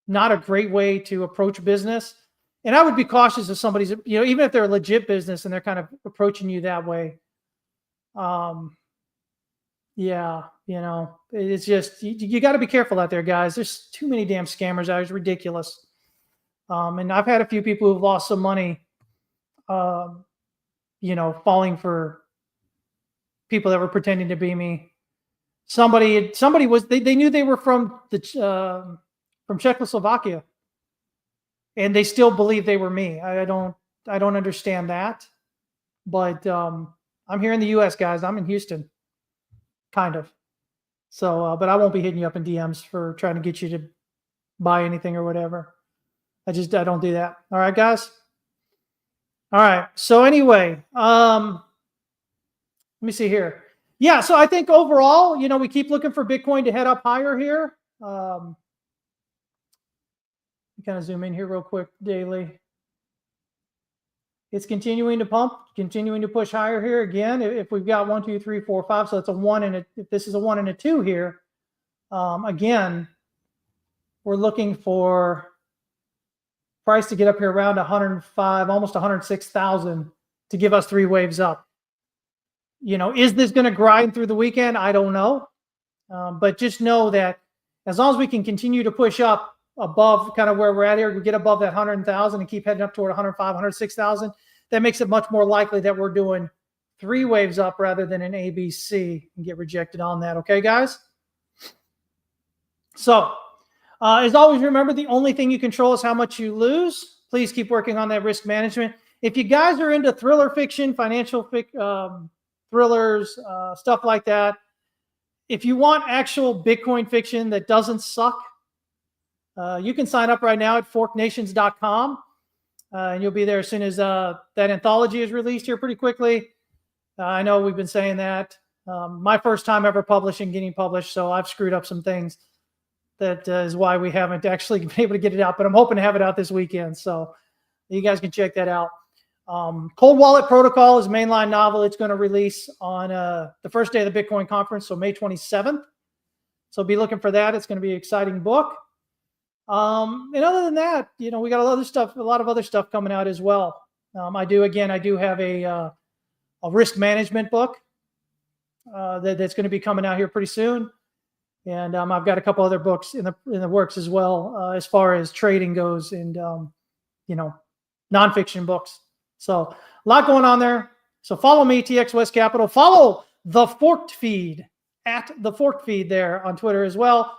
not a great way to approach business. And I would be cautious if somebody's, you know, even if they're a legit business and they're kind of approaching you that way. Yeah, you know, it's just, you got to be careful out there, guys. There's too many damn scammers out there. It's ridiculous. And I've had a few people who've lost some money, you know, falling for people that were pretending to be me. Somebody was, they knew they were from Czechoslovakia and they still believe they were me. I don't understand that, but I'm here in the US, guys. I'm in Houston, kind of. So, but I won't be hitting you up in DMs for trying to get you to buy anything or whatever. I don't do that. All right, guys. All right. So anyway, me see here. Yeah, so I think overall, we keep looking for Bitcoin to head up higher here. Kind of zoom in here real quick, daily. It's continuing to pump, continuing to push higher here. Again, if we've got 1, 2, 3, 4, 5, so it's a 1 and if this is a 1 and a 2 here, again, we're looking for price to get up here around 105, almost 106,000 to give us 3 waves up. Is this going to grind through the weekend? I don't know. But just know that as long as we can continue to push up above kind of where we're at here, we get above that 100,000 and keep heading up toward 105, 106,000, that makes it much more likely that we're doing 3 waves up rather than an ABC and get rejected on that. Okay, guys? So, as always, remember the only thing you control is how much you lose. Please keep working on that risk management. If you guys are into thriller fiction, financial thrillers, stuff like that, if you want actual Bitcoin fiction that doesn't suck, you can sign up right now at forknations.com, and you'll be there as soon as that anthology is released here pretty quickly. I know we've been saying that. My first time ever publishing, getting published, so I've screwed up some things. That is why we haven't actually been able to get it out, but I'm hoping to have it out this weekend, so you guys can check that out. Cold Wallet Protocol is a mainline novel. It's going to release on the first day of the Bitcoin conference, so May 27th. So be looking for that. It's going to be an exciting book. And other than that, we got a lot of other stuff coming out as well. I do have a risk management book that's going to be coming out here pretty soon. And I've got a couple other books in the works as well, as far as trading goes and, nonfiction books. So a lot going on there. So follow me, TX West Capital. Follow the Forked Feed at the Forked Feed there on Twitter as well.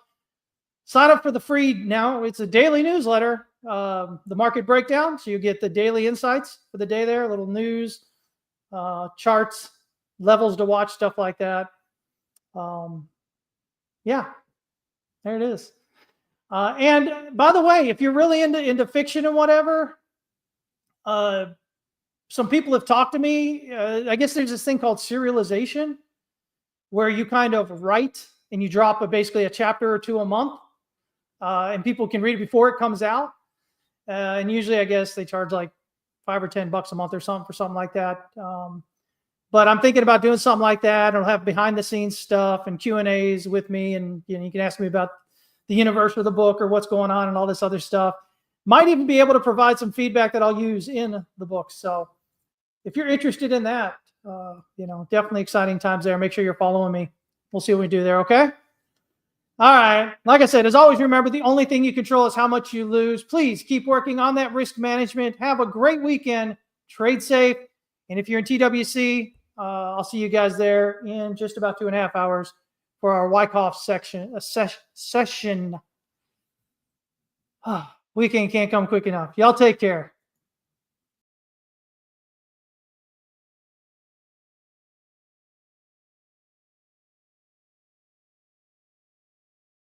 Sign up for the free now. It's a daily newsletter, the market breakdown. So you get the daily insights for the day there, little news, charts, levels to watch, stuff like that. Yeah, there it is. And by the way, if you're really into fiction and whatever, some people have talked to me. I guess there's this thing called serialization where you kind of write and you drop basically a chapter or 2 a month, and people can read it before it comes out. And usually I guess they charge like $5 or $10 a month or something for something like that. But I'm thinking about doing something like that. I'll have behind the scenes stuff and Q&As with me. And you can ask me about the universe of the book or what's going on and all this other stuff. Might even be able to provide some feedback that I'll use in the book. So if you're interested in that, definitely exciting times there. Make sure you're following me. We'll see what we do there. Okay. All right. Like I said, as always, remember the only thing you control is how much you lose. Please keep working on that risk management. Have a great weekend. Trade safe. And if you're in TWC, I'll see you guys there in just about 2.5 hours for our Wyckoff session. Weekend can't come quick enough. Y'all take care.